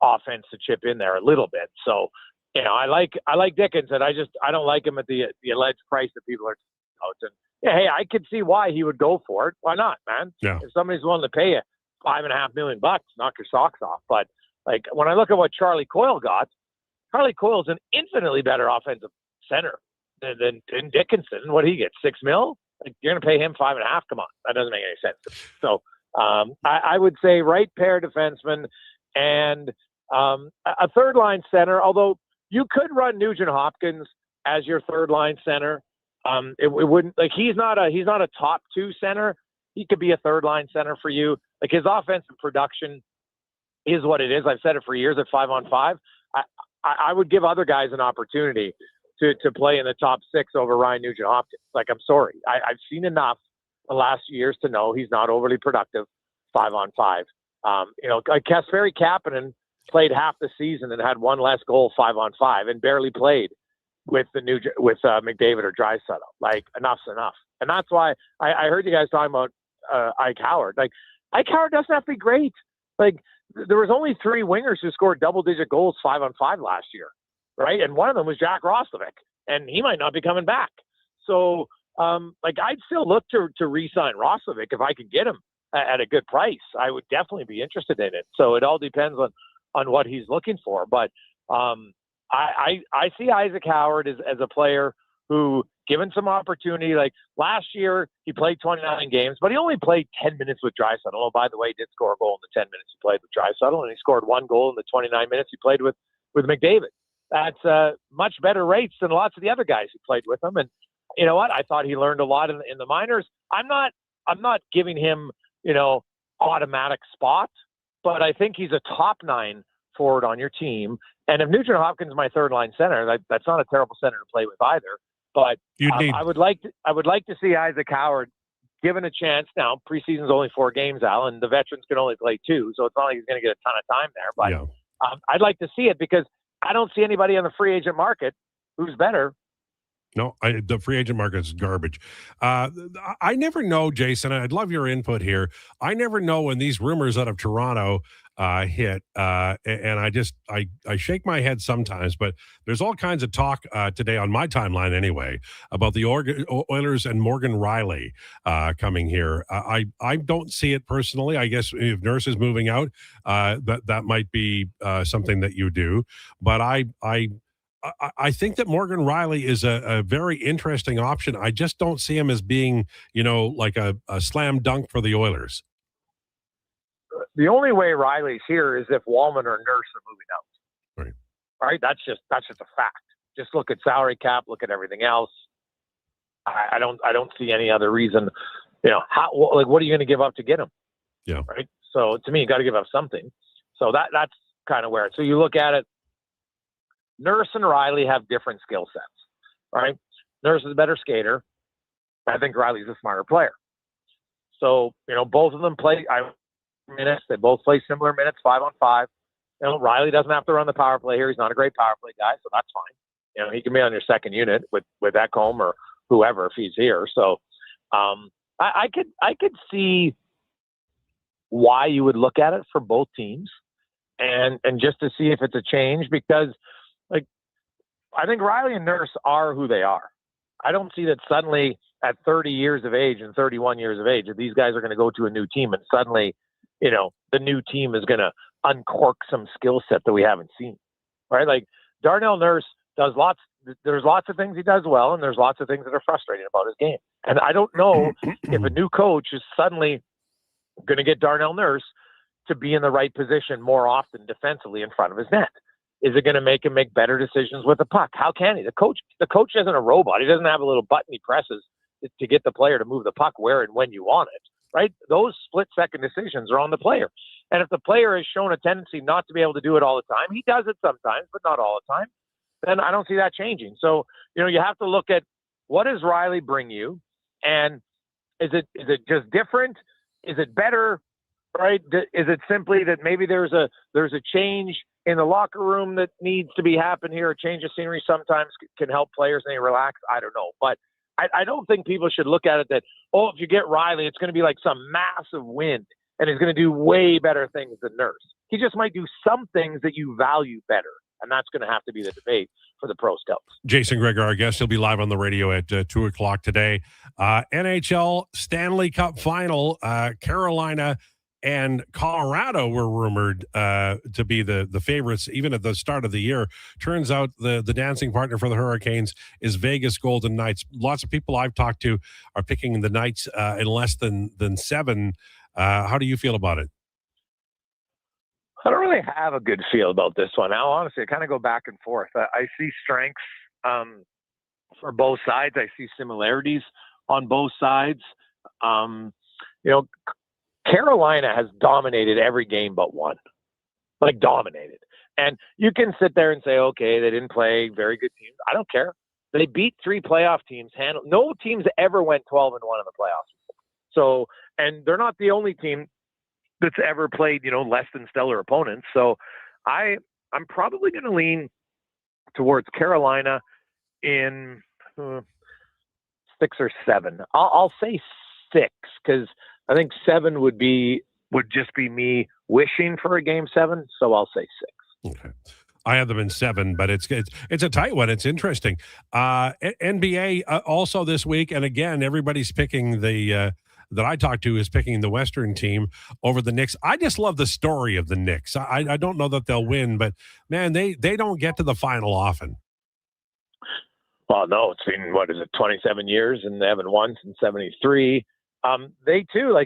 offense to chip in there a little bit. So, I like Dickinson. I don't like him at the alleged price that people are out. And hey, I could see why he would go for it. Why not, man? Yeah. If somebody's willing to pay you $5.5 million, knock your socks off. But like when I look at what Charlie Coyle got, Charlie Coyle's an infinitely better offensive center than Dickinson. What do he get? $6 million? Like, you're going to pay him $5.5 million? Come on, that doesn't make any sense to me. So I would say right pair defenseman and a third line center. Although you could run Nugent Hopkins as your third line center. It wouldn't, like, he's not a top two center. He could be a third line center for you. Like, his offensive production is what it is. I've said it for years at 5-on-5. I would give other guys an opportunity to play in the top six over Ryan Nugent Hopkins. Like, I'm sorry. I've seen enough the last few years to know he's not overly productive 5-on-5. Like Kasperi Kapanen played half the season and had one less goal 5-on-5 and barely played with McDavid or Draisaitl. Like, enough's enough. And that's why I heard you guys talking about Ike Howard. Like, Ike Howard doesn't have to be great. Like, there was only 3 wingers who scored double-digit goals 5-on-5 last year, right? And one of them was Jack Roslovic, and he might not be coming back. So, I'd still look to re-sign Roslovic if I could get him at a good price. I would definitely be interested in it. So it all depends on what he's looking for. But I see Isaac Howard as a player who, given some opportunity, like last year, he played 29 games, but he only played 10 minutes with Draisaitl. Oh, by the way, he did score a goal in the 10 minutes he played with Draisaitl, and he scored 1 goal in the 29 minutes he played with McDavid. That's much better rates than lots of the other guys who played with him. And you know what? I thought he learned a lot in the minors. I'm not giving him, automatic spot, but I think he's a top 9 forward on your team. And if Nugent Hopkins is my third line center, that's not a terrible center to play with either. But I would like to see Isaac Howard given a chance. Now, preseason's only 4 games, Al, and the veterans can only play 2, so it's not like he's going to get a ton of time there. But I'd like to see it because I don't see anybody on the free agent market who's better. No, the free agent market is garbage. I never know, Jason. I'd love your input here. I never know when these rumors out of Toronto hit, and I shake my head sometimes. But there's all kinds of talk today on my timeline, anyway, about the Oilers and Morgan Riley coming here. I don't see it personally. I guess if Nurse is moving out, that might be something that you do. But I think that Morgan Riley is a very interesting option. I just don't see him as being, like a slam dunk for the Oilers. The only way Riley's here is if Wallman or Nurse are moving out. Right? That's just a fact. Just look at salary cap, look at everything else. I don't see any other reason. What are you going to give up to get him? Yeah. Right. So to me, you got to give up something. So that's kind of where. So you look at it. Nurse and Riley have different skill sets, right? Nurse is a better skater. I think Riley's a smarter player. So, both of them play minutes. They both play similar minutes, 5-on-5. Riley doesn't have to run the power play here. He's not a great power play guy, so that's fine. He can be on your second unit with Ekholm or whoever if he's here. So, I could see why you would look at it for both teams, and just to see if it's a change because. I think Riley and Nurse are who they are. I don't see that suddenly at 30 years of age and 31 years of age, that these guys are going to go to a new team and suddenly, the new team is going to uncork some skill set that we haven't seen, right? Like Darnell Nurse there's lots of things he does well, and there's lots of things that are frustrating about his game. And I don't know if a new coach is suddenly going to get Darnell Nurse to be in the right position more often defensively in front of his net. Is it going to make him make better decisions with the puck? How can he? The coach isn't a robot. He doesn't have a little button he presses to get the player to move the puck where and when you want it, right? Those split-second decisions are on the player. And if the player has shown a tendency not to be able to do it all the time, he does it sometimes, but not all the time, then I don't see that changing. So, you have to look at what does Riley bring you? And is it just different Is it better, right? Is it simply that maybe there's a change in the locker room that needs to be happen here? A change of scenery sometimes can help players and they relax. I don't know. But I don't think people should look at it that, oh, if you get Riley, it's going to be like some massive win and he's going to do way better things than Nurse. He just might do some things that you value better. And that's going to have to be the debate for the pro scouts. Jason Krueger, our guest, he'll be live on the radio at 2 o'clock today. NHL Stanley Cup Final, Carolina and Colorado were rumored to be the favorites even at the start of the year. Turns out the dancing partner for the Hurricanes is Vegas Golden Knights. Lots of people I've talked to are picking the Knights in less than 7. How do you feel about it? I don't really have a good feel about this one. Now, honestly, I kind of go back and forth. I see strengths for both sides. I see similarities on both sides. Carolina has dominated every game but one. Like, dominated. And you can sit there and say, okay, they didn't play very good teams. I don't care. They beat 3 playoff teams. No teams ever went 12-1 in the playoffs. So, and they're not the only team that's ever played, less than stellar opponents. So I'm probably going to lean towards Carolina in 6 or 7. I'll say 6 because I think 7 would just be me wishing for a game 7. So I'll say 6. Okay. I have them in 7, but it's a tight one. It's interesting. NBA also this week, and again, everybody's picking that I talked to is picking the Western team over the Knicks. I just love the story of the Knicks. I don't know that they'll win, but man, they don't get to the final often. Well, no, it's been, 27 years, and they haven't won since 73. They too,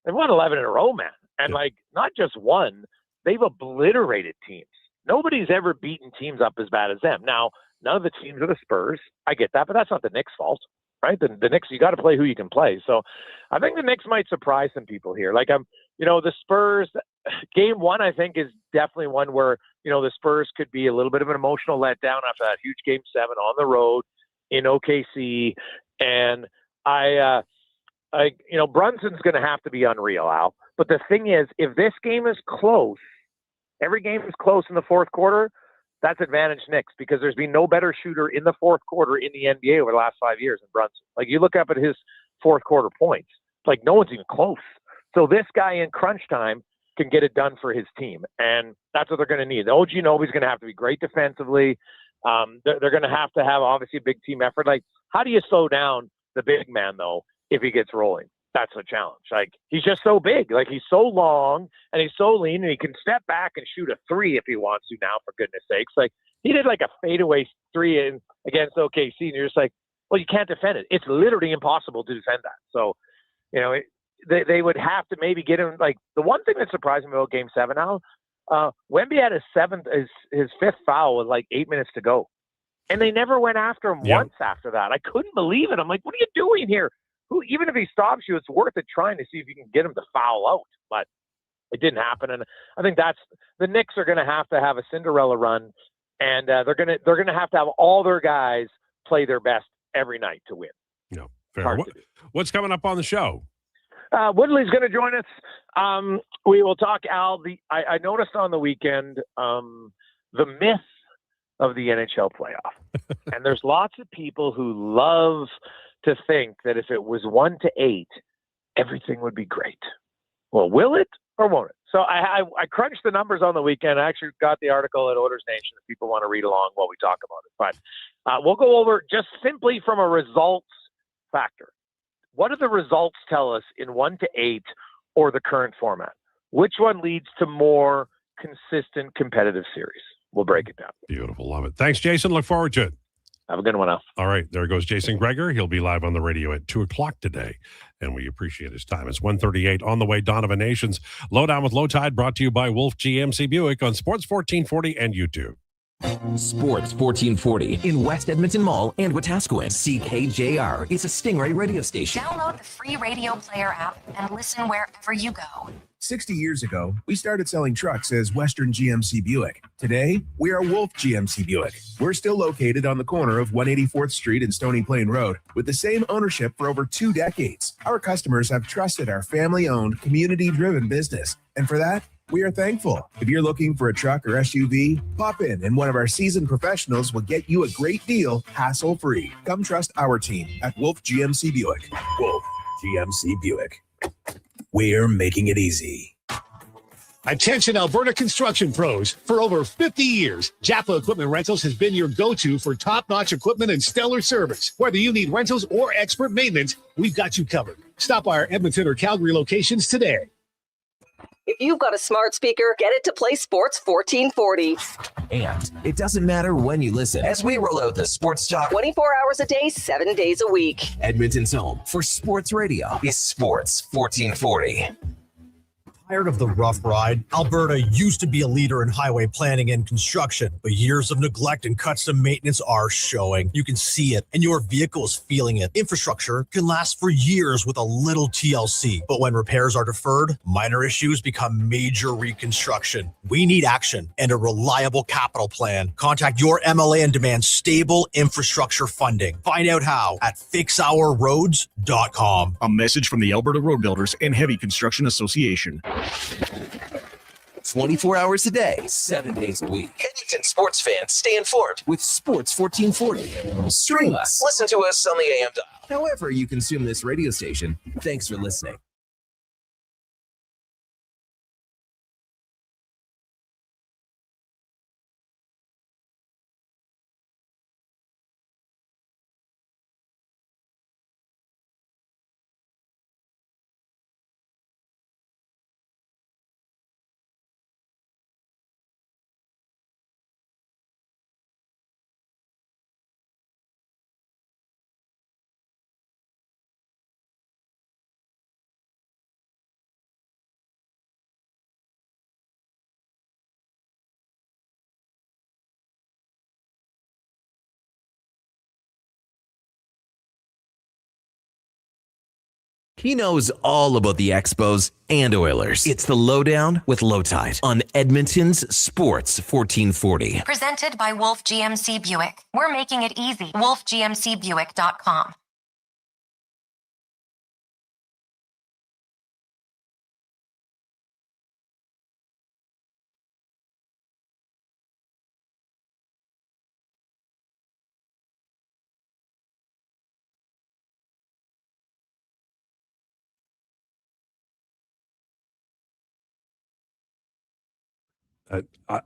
they've won 11 in a row, man. And not just one, they've obliterated teams. Nobody's ever beaten teams up as bad as them. Now, none of the teams are the Spurs. I get that, but that's not the Knicks' fault. Right? The Knicks, you got to play who you can play. So I think the Knicks might surprise some people here. The Spurs, game 1, I think, is definitely one where, the Spurs could be a little bit of an emotional letdown after that huge game 7 on the road in OKC. And Brunson's going to have to be unreal, Al. But the thing is, if this game is close, every game is close in the fourth quarter, that's advantage Knicks because there's been no better shooter in the fourth quarter in the NBA over the last 5 years than Brunson. You look up at his fourth quarter points, no one's even close. So this guy in crunch time can get it done for his team, and that's what they're going to need. The OG Nobi's going to have to be great defensively. They're going to have obviously a big team effort. How do you slow down the big man though if he gets rolling? That's a challenge. He's just so big. He's so long and he's so lean, and he can step back and shoot a 3 if he wants to now, for goodness sakes. He did a fadeaway 3 against OKC, and you're just well, you can't defend it. It's literally impossible to defend that. So, they would have to maybe get him. The one thing that surprised me about game 7 now, Wemby had his 5th foul with 8 minutes to go. And they never went after him once after that. I couldn't believe it. I'm like, what are you doing here? Even if he stops you, it's worth it trying to see if you can get him to foul out. But it didn't happen, and I think the Knicks are going to have a Cinderella run, and they're going to have all their guys play their best every night to win. No, fair. What's coming up on the show? Woodley's going to join us. We will talk, Al. I noticed on the weekend the myth of the NHL playoff, and there's lots of people who love to think that if it was 1-8, everything would be great. Well, will it or won't it? So I crunched the numbers on the weekend. I actually got the article at Oilers Nation if people want to read along while we talk about it. But we'll go over just simply from a results factor. What do the results tell us in 1-8 or the current format? Which one leads to more consistent competitive series? We'll break it down. Beautiful. Love it. Thanks, Jason. Look forward to it. Have a good one, Al. All right. There goes Jason Krueger. He'll be live on the radio at 2 o'clock today, and we appreciate his time. It's 1:38 on the way. Donovan Nations. Lowdown with Lowetide, brought to you by Wolf GMC Buick on Sports 1440 and YouTube. Sports 1440 in West Edmonton Mall and Wetaskiwin. CKJR is a Stingray radio station. Download the free radio player app and listen wherever you go. 60 years ago, we started selling trucks as Western GMC Buick. Today, we are Wolf GMC Buick. We're still located on the corner of 184th Street and Stony Plain Road with the same ownership for over 2 decades. Our customers have trusted our family-owned, community-driven business, and for that, we are thankful. If you're looking for a truck or SUV, pop in and one of our seasoned professionals will get you a great deal, hassle-free. Come trust our team at Wolf GMC Buick. Wolf GMC Buick. We're making it easy. Attention Alberta construction pros. For over 50 years, Jaffa Equipment Rentals has been your go-to for top-notch equipment and stellar service. Whether you need rentals or expert maintenance, we've got you covered. Stop by our Edmonton or Calgary locations today. If you've got a smart speaker, get it to play Sports 1440. And it doesn't matter when you listen as we roll out the Sports Talk 24 hours a day, 7 days a week. Edmonton's home for sports radio is Sports 1440. Tired of the rough ride? Alberta used to be a leader in highway planning and construction, but years of neglect and cuts to maintenance are showing. You can see it, and your vehicle is feeling it. Infrastructure can last for years with a little TLC, but when repairs are deferred, minor issues become major reconstruction. We need action and a reliable capital plan. Contact your MLA and demand stable infrastructure funding. Find out how at fixourroads.com. A message from the Alberta Road Builders and Heavy Construction Association. 24 hours a day, 7 days a week. Edmonton sports fans, stay informed with Sports 1440. Stream us. Listen to us on the AM dial. However you consume this radio station, thanks for listening. He knows all about the Expos and Oilers. It's the Lowdown with Lowetide on Edmonton's Sports 1440. Presented by Wolf GMC Buick. We're making it easy. WolfGMCBuick.com.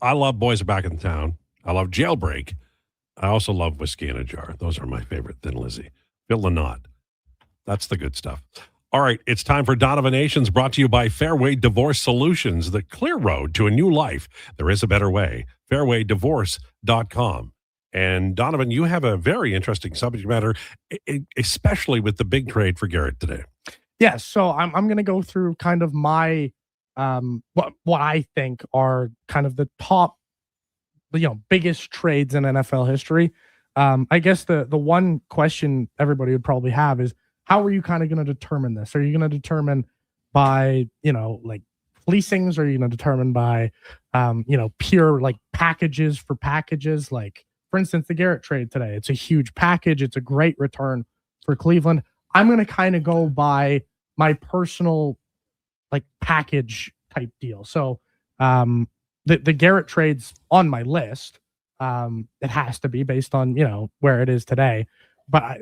I love Boys Are Back in Town. I love Jailbreak. I also love Whiskey in a Jar. Those are my favorite, Thin Lizzy. Phil Lynott. That's the good stuff. All right, it's time for Donovanations, brought to you by Fairway Divorce Solutions, the clear road to a new life. There is a better way. Fairwaydivorce.com. And Donovan, you have a very interesting subject matter, especially with the big trade for Garrett today. Yes, so I'm going to go through kind of my what I think are kind of the top, biggest trades in NFL history. I guess the one question everybody would probably have is, how are you kind of going to determine this? Are you going to determine by, like fleecings? Or are you going to determine by, pure like packages for packages? Like, for instance, the Garrett trade today, it's a huge package. It's a great return for Cleveland. I'm going to kind of go by my personal like package type deal. So the Garrett trade's on my list. It has to be based on, where it is today. But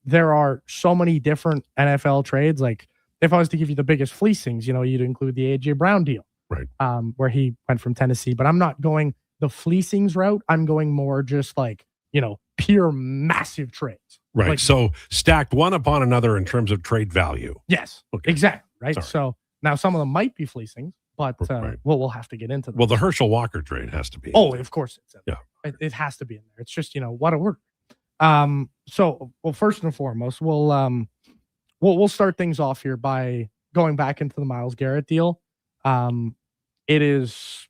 there are so many different NFL trades. Like if I was to give you the biggest fleecings, you'd include the AJ Brown deal, right? Where he went from Tennessee, but I'm not going the fleecings route. I'm going more just like, pure massive trades. Right. Like, so stacked one upon another in terms of trade value. Yes, okay. Exactly. Right. Sorry. So now some of them might be fleecings, but right. we'll have to get into them. Well, the Herschel Walker trade has to be. Oh, of course. It has to be in there. It's just, what a word. So, first and foremost, we'll start things off here by going back into the Myles Garrett deal. It is,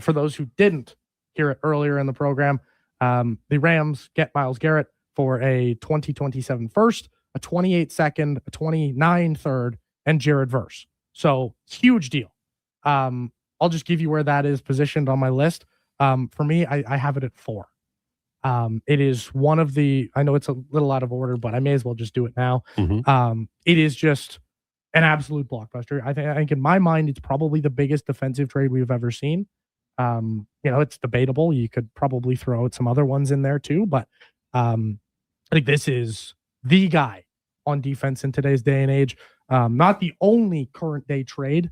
for those who didn't hear it earlier in the program, the Rams get Myles Garrett for a 2027 first, a 28 second, a 29 third, and Jared Verse. So huge deal. I'll just give you where that is positioned on my list. For me, I have it at 4. It is one of the, I know it's a little out of order, but I may as well just do it now. It is just an absolute blockbuster. I think in my mind, it's probably the biggest defensive trade we've ever seen. It's debatable. You could probably throw out some other ones in there too, but I think this is the guy on defense in today's day and age. Not the only current day trade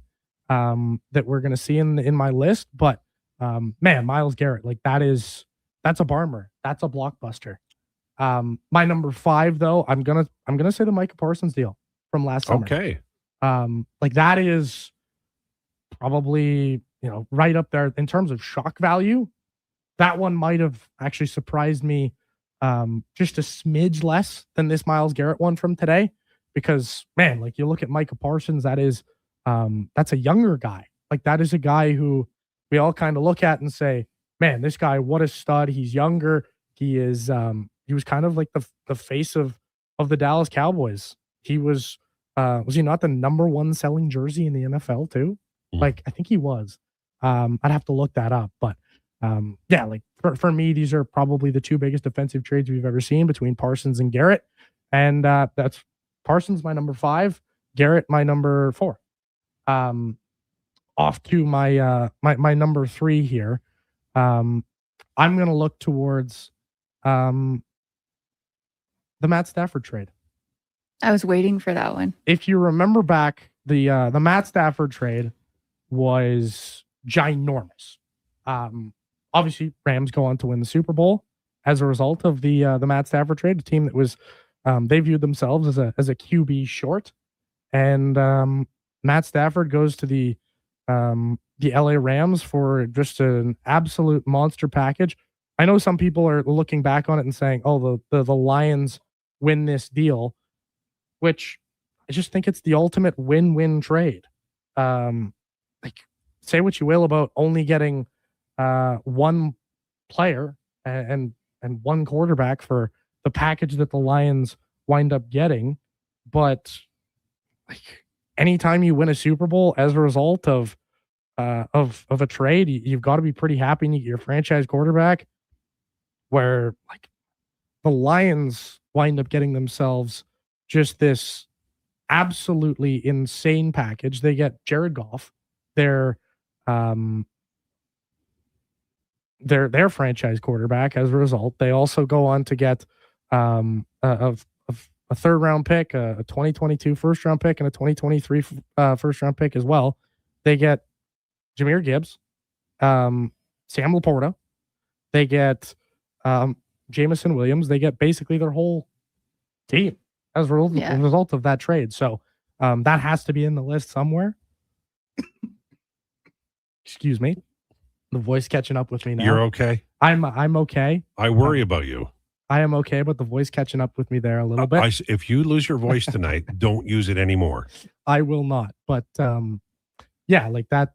that we're going to see in my list, but man, Myles Garrett, like that's a barmer. That's a blockbuster. My number 5 though, I'm gonna say the Micah Parsons deal from last summer. Okay. Like that is probably, right up there in terms of shock value. That one might have actually surprised me just a smidge less than this Myles Garrett one from today, because man, like you look at Micah Parsons, that's a younger guy. Like that is a guy who we all kind of look at and say, man, this guy, what a stud. He's younger. He was kind of like the face of the Dallas Cowboys. He was he not the number 1 selling jersey in the NFL too? Like, I think he was. I'd have to look that up, but yeah, like for me, these are probably the 2 biggest defensive trades we've ever seen between Parsons and Garrett. And that's Parsons, my number 5, Garrett, my number 4. Off to my my number 3 here. I'm going to look towards the Matt Stafford trade. I was waiting for that one. If you remember back, the Matt Stafford trade was ginormous. Obviously, Rams go on to win the Super Bowl as a result of the Matt Stafford trade, a team that was they viewed themselves as a QB short, and Matt Stafford goes to the LA Rams for just an absolute monster package. I know some people are looking back on it and saying, "Oh, the Lions win this deal," which I just think it's the ultimate win-win trade. Like, say what you will about only getting one player and one quarterback for the package that the Lions wind up getting, but like anytime you win a Super Bowl as a result of a trade, you've got to be pretty happy and you get your franchise quarterback. Where like the Lions wind up getting themselves just this absolutely insane package. They get Jared Goff, their franchise quarterback. As a result, they also go on to get a 3rd round pick, a 2022 first round pick, and a 2023 first round pick as well. They get Jahmyr Gibbs, Sam Laporta. They get Jameson Williams. They get basically their whole team as a result of that trade. So that has to be in the list somewhere. Excuse me. The voice catching up with me now. You're okay? I'm okay. I worry about you. I am okay, but the voice catching up with me there a little bit. If you lose your voice tonight, don't use it anymore. I will not. But yeah, like that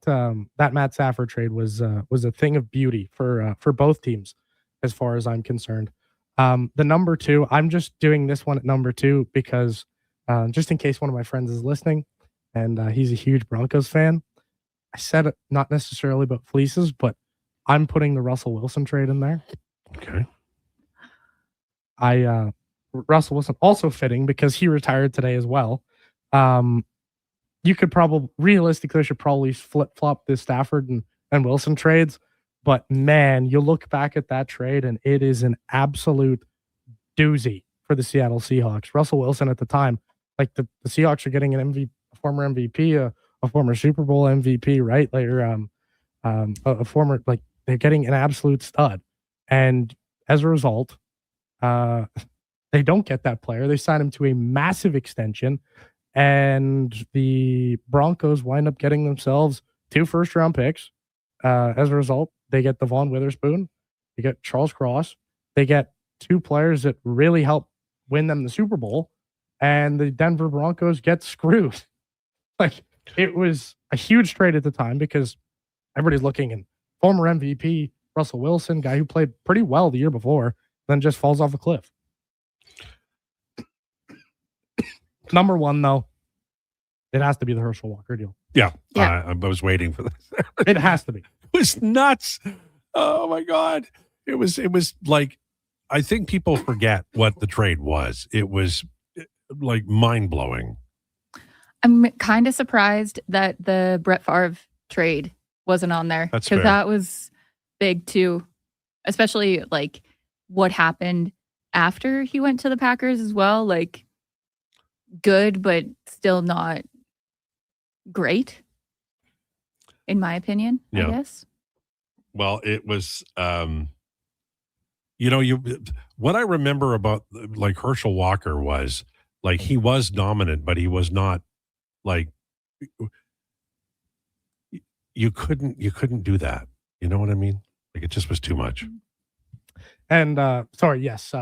Matt Stafford trade was a thing of beauty for both teams, as far as I'm concerned. The number 2, I'm just doing this one at number 2 because just in case one of my friends is listening, and he's a huge Broncos fan. I said it not necessarily about fleeces, but I'm putting the Russell Wilson trade in there. Okay. Russell Wilson also fitting because he retired today as well. You could realistically should probably flip-flop the Stafford and Wilson trades, but man, you look back at that trade and it is an absolute doozy for the Seattle Seahawks. Russell Wilson at the time, like the Seahawks are getting an MVP, a former MVP, a former Super Bowl MVP, right? Like a former, like they're getting an absolute stud, and as a result, they don't get that player. They sign him to a massive extension, and the Broncos wind up getting themselves 2 first-round picks. As a result, they get Devon Witherspoon, they get Charles Cross, they get 2 players that really help win them the Super Bowl, and the Denver Broncos get screwed. Like, it was a huge trade at the time because everybody's looking, and former MVP Russell Wilson, guy who played pretty well the year before, then just falls off a cliff. Number 1, though, It has to be the Herschel Walker deal. Yeah. Yeah. I was waiting for this. It has to be. It was nuts. Oh my God. It was like, I think people forget what the trade was. It was like mind blowing. I'm kind of surprised that the Brett Favre trade wasn't on there. That's fair. Because that was big too. Especially like what happened after he went to the Packers as well. Like good, but still not great, in my opinion, I guess. Well, it was, what I remember about like Herschel Walker was like, he was dominant, but he was not like, you couldn't do that. You know what I mean? Like, it just was too much. And sorry, yes.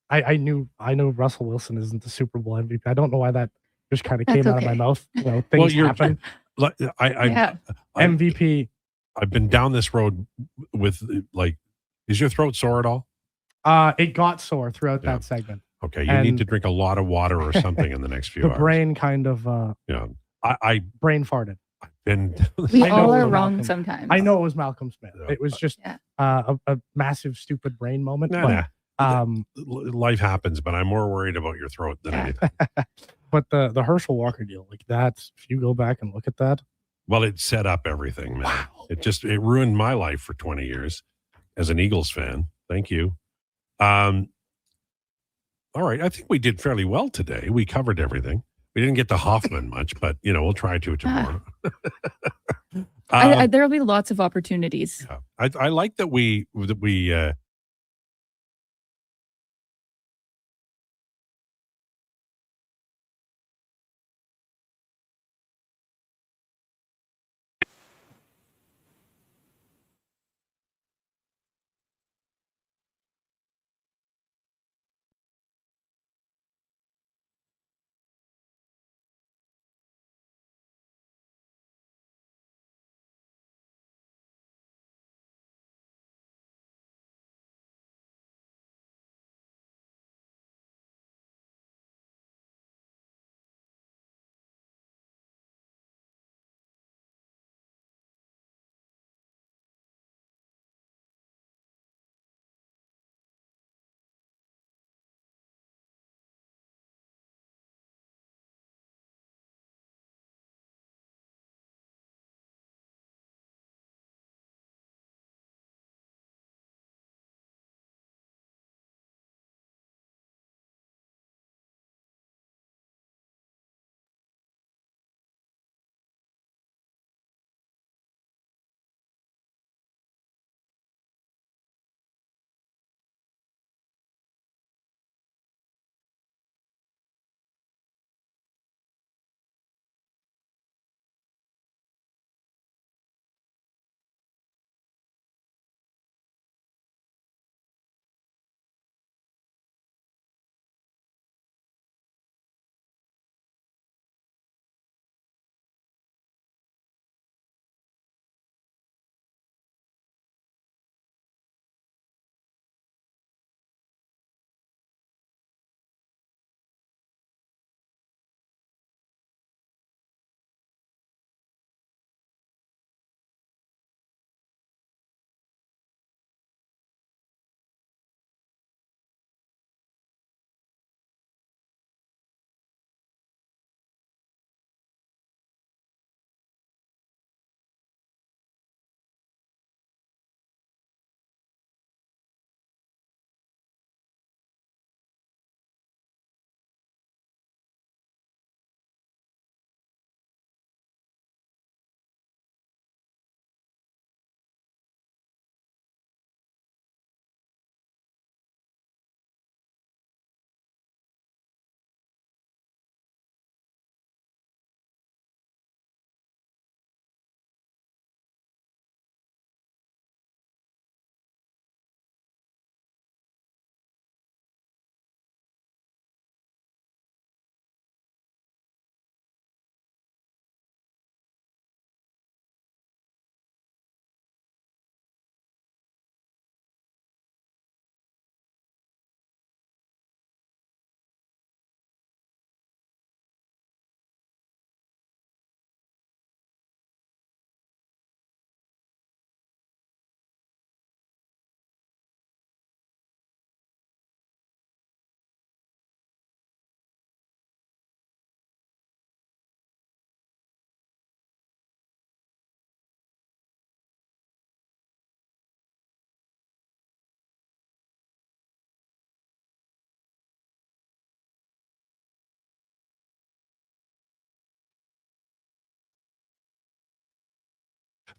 I knew Russell Wilson isn't the Super Bowl MVP. I don't know why that just kind of came out of my mouth. Things happen. MVP. I've been down this road with like, is your throat sore at all? It got sore throughout that segment. Okay, you need to drink a lot of water or something in the next few hours. The brain kind of I brain farted. We all are wrong sometimes. I know it was Malcolm Smith. It was just a massive stupid brain moment. Life happens, but I'm more worried about your throat than anything. But the Herschel Walker deal, like that, if you go back and look at that. Well, it set up everything, man. Wow. It ruined my life for 20 years as an Eagles fan. Thank you. All right. I think we did fairly well today. We covered everything. We didn't get to Hoffman much, but we'll try to tomorrow. There'll be lots of opportunities. Yeah. I like that we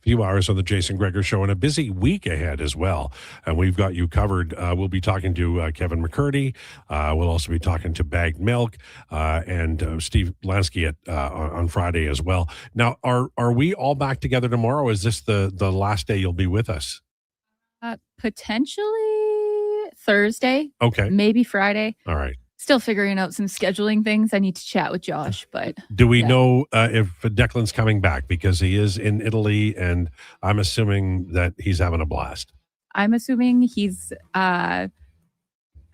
few hours on the Jason Krueger Show and a busy week ahead as well. And we've got you covered. We'll be talking to Kevin McCurdy. We'll also be talking to Bagged Milk and Steve Lansky on Friday as well. Now, are we all back together tomorrow? Is this the last day you'll be with us? Potentially Thursday. Okay. Maybe Friday. All right. Still figuring out some scheduling things. I need to chat with Josh, but do we know if Declan's coming back? Because he is in Italy, and I'm assuming that he's having a blast. I'm assuming he's at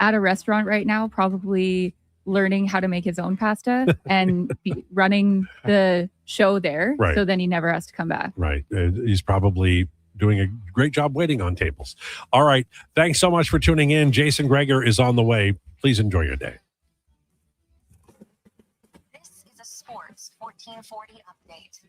a restaurant right now, probably learning how to make his own pasta and running the show there. Right. So then he never has to come back. Right. He's probably doing a great job waiting on tables. All right. Thanks so much for tuning in. Jason Krueger is on the way. Please enjoy your day. This is a Sports 1440 update.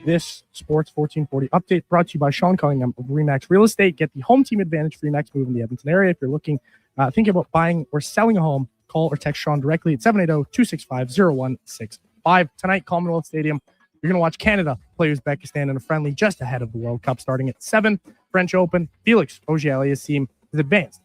This Sports 1440 update brought to you by Sean Cunningham of RE/MAX Real Estate. Get the home team advantage for your next move in the Edmonton area. If you're looking, thinking about buying or selling a home, call or text Sean directly at 780-265-0165. Tonight, Commonwealth Stadium, you're going to watch Canada play Uzbekistan in a friendly just ahead of the World Cup starting at 7. French Open, Felix Auger-Aliassime is advanced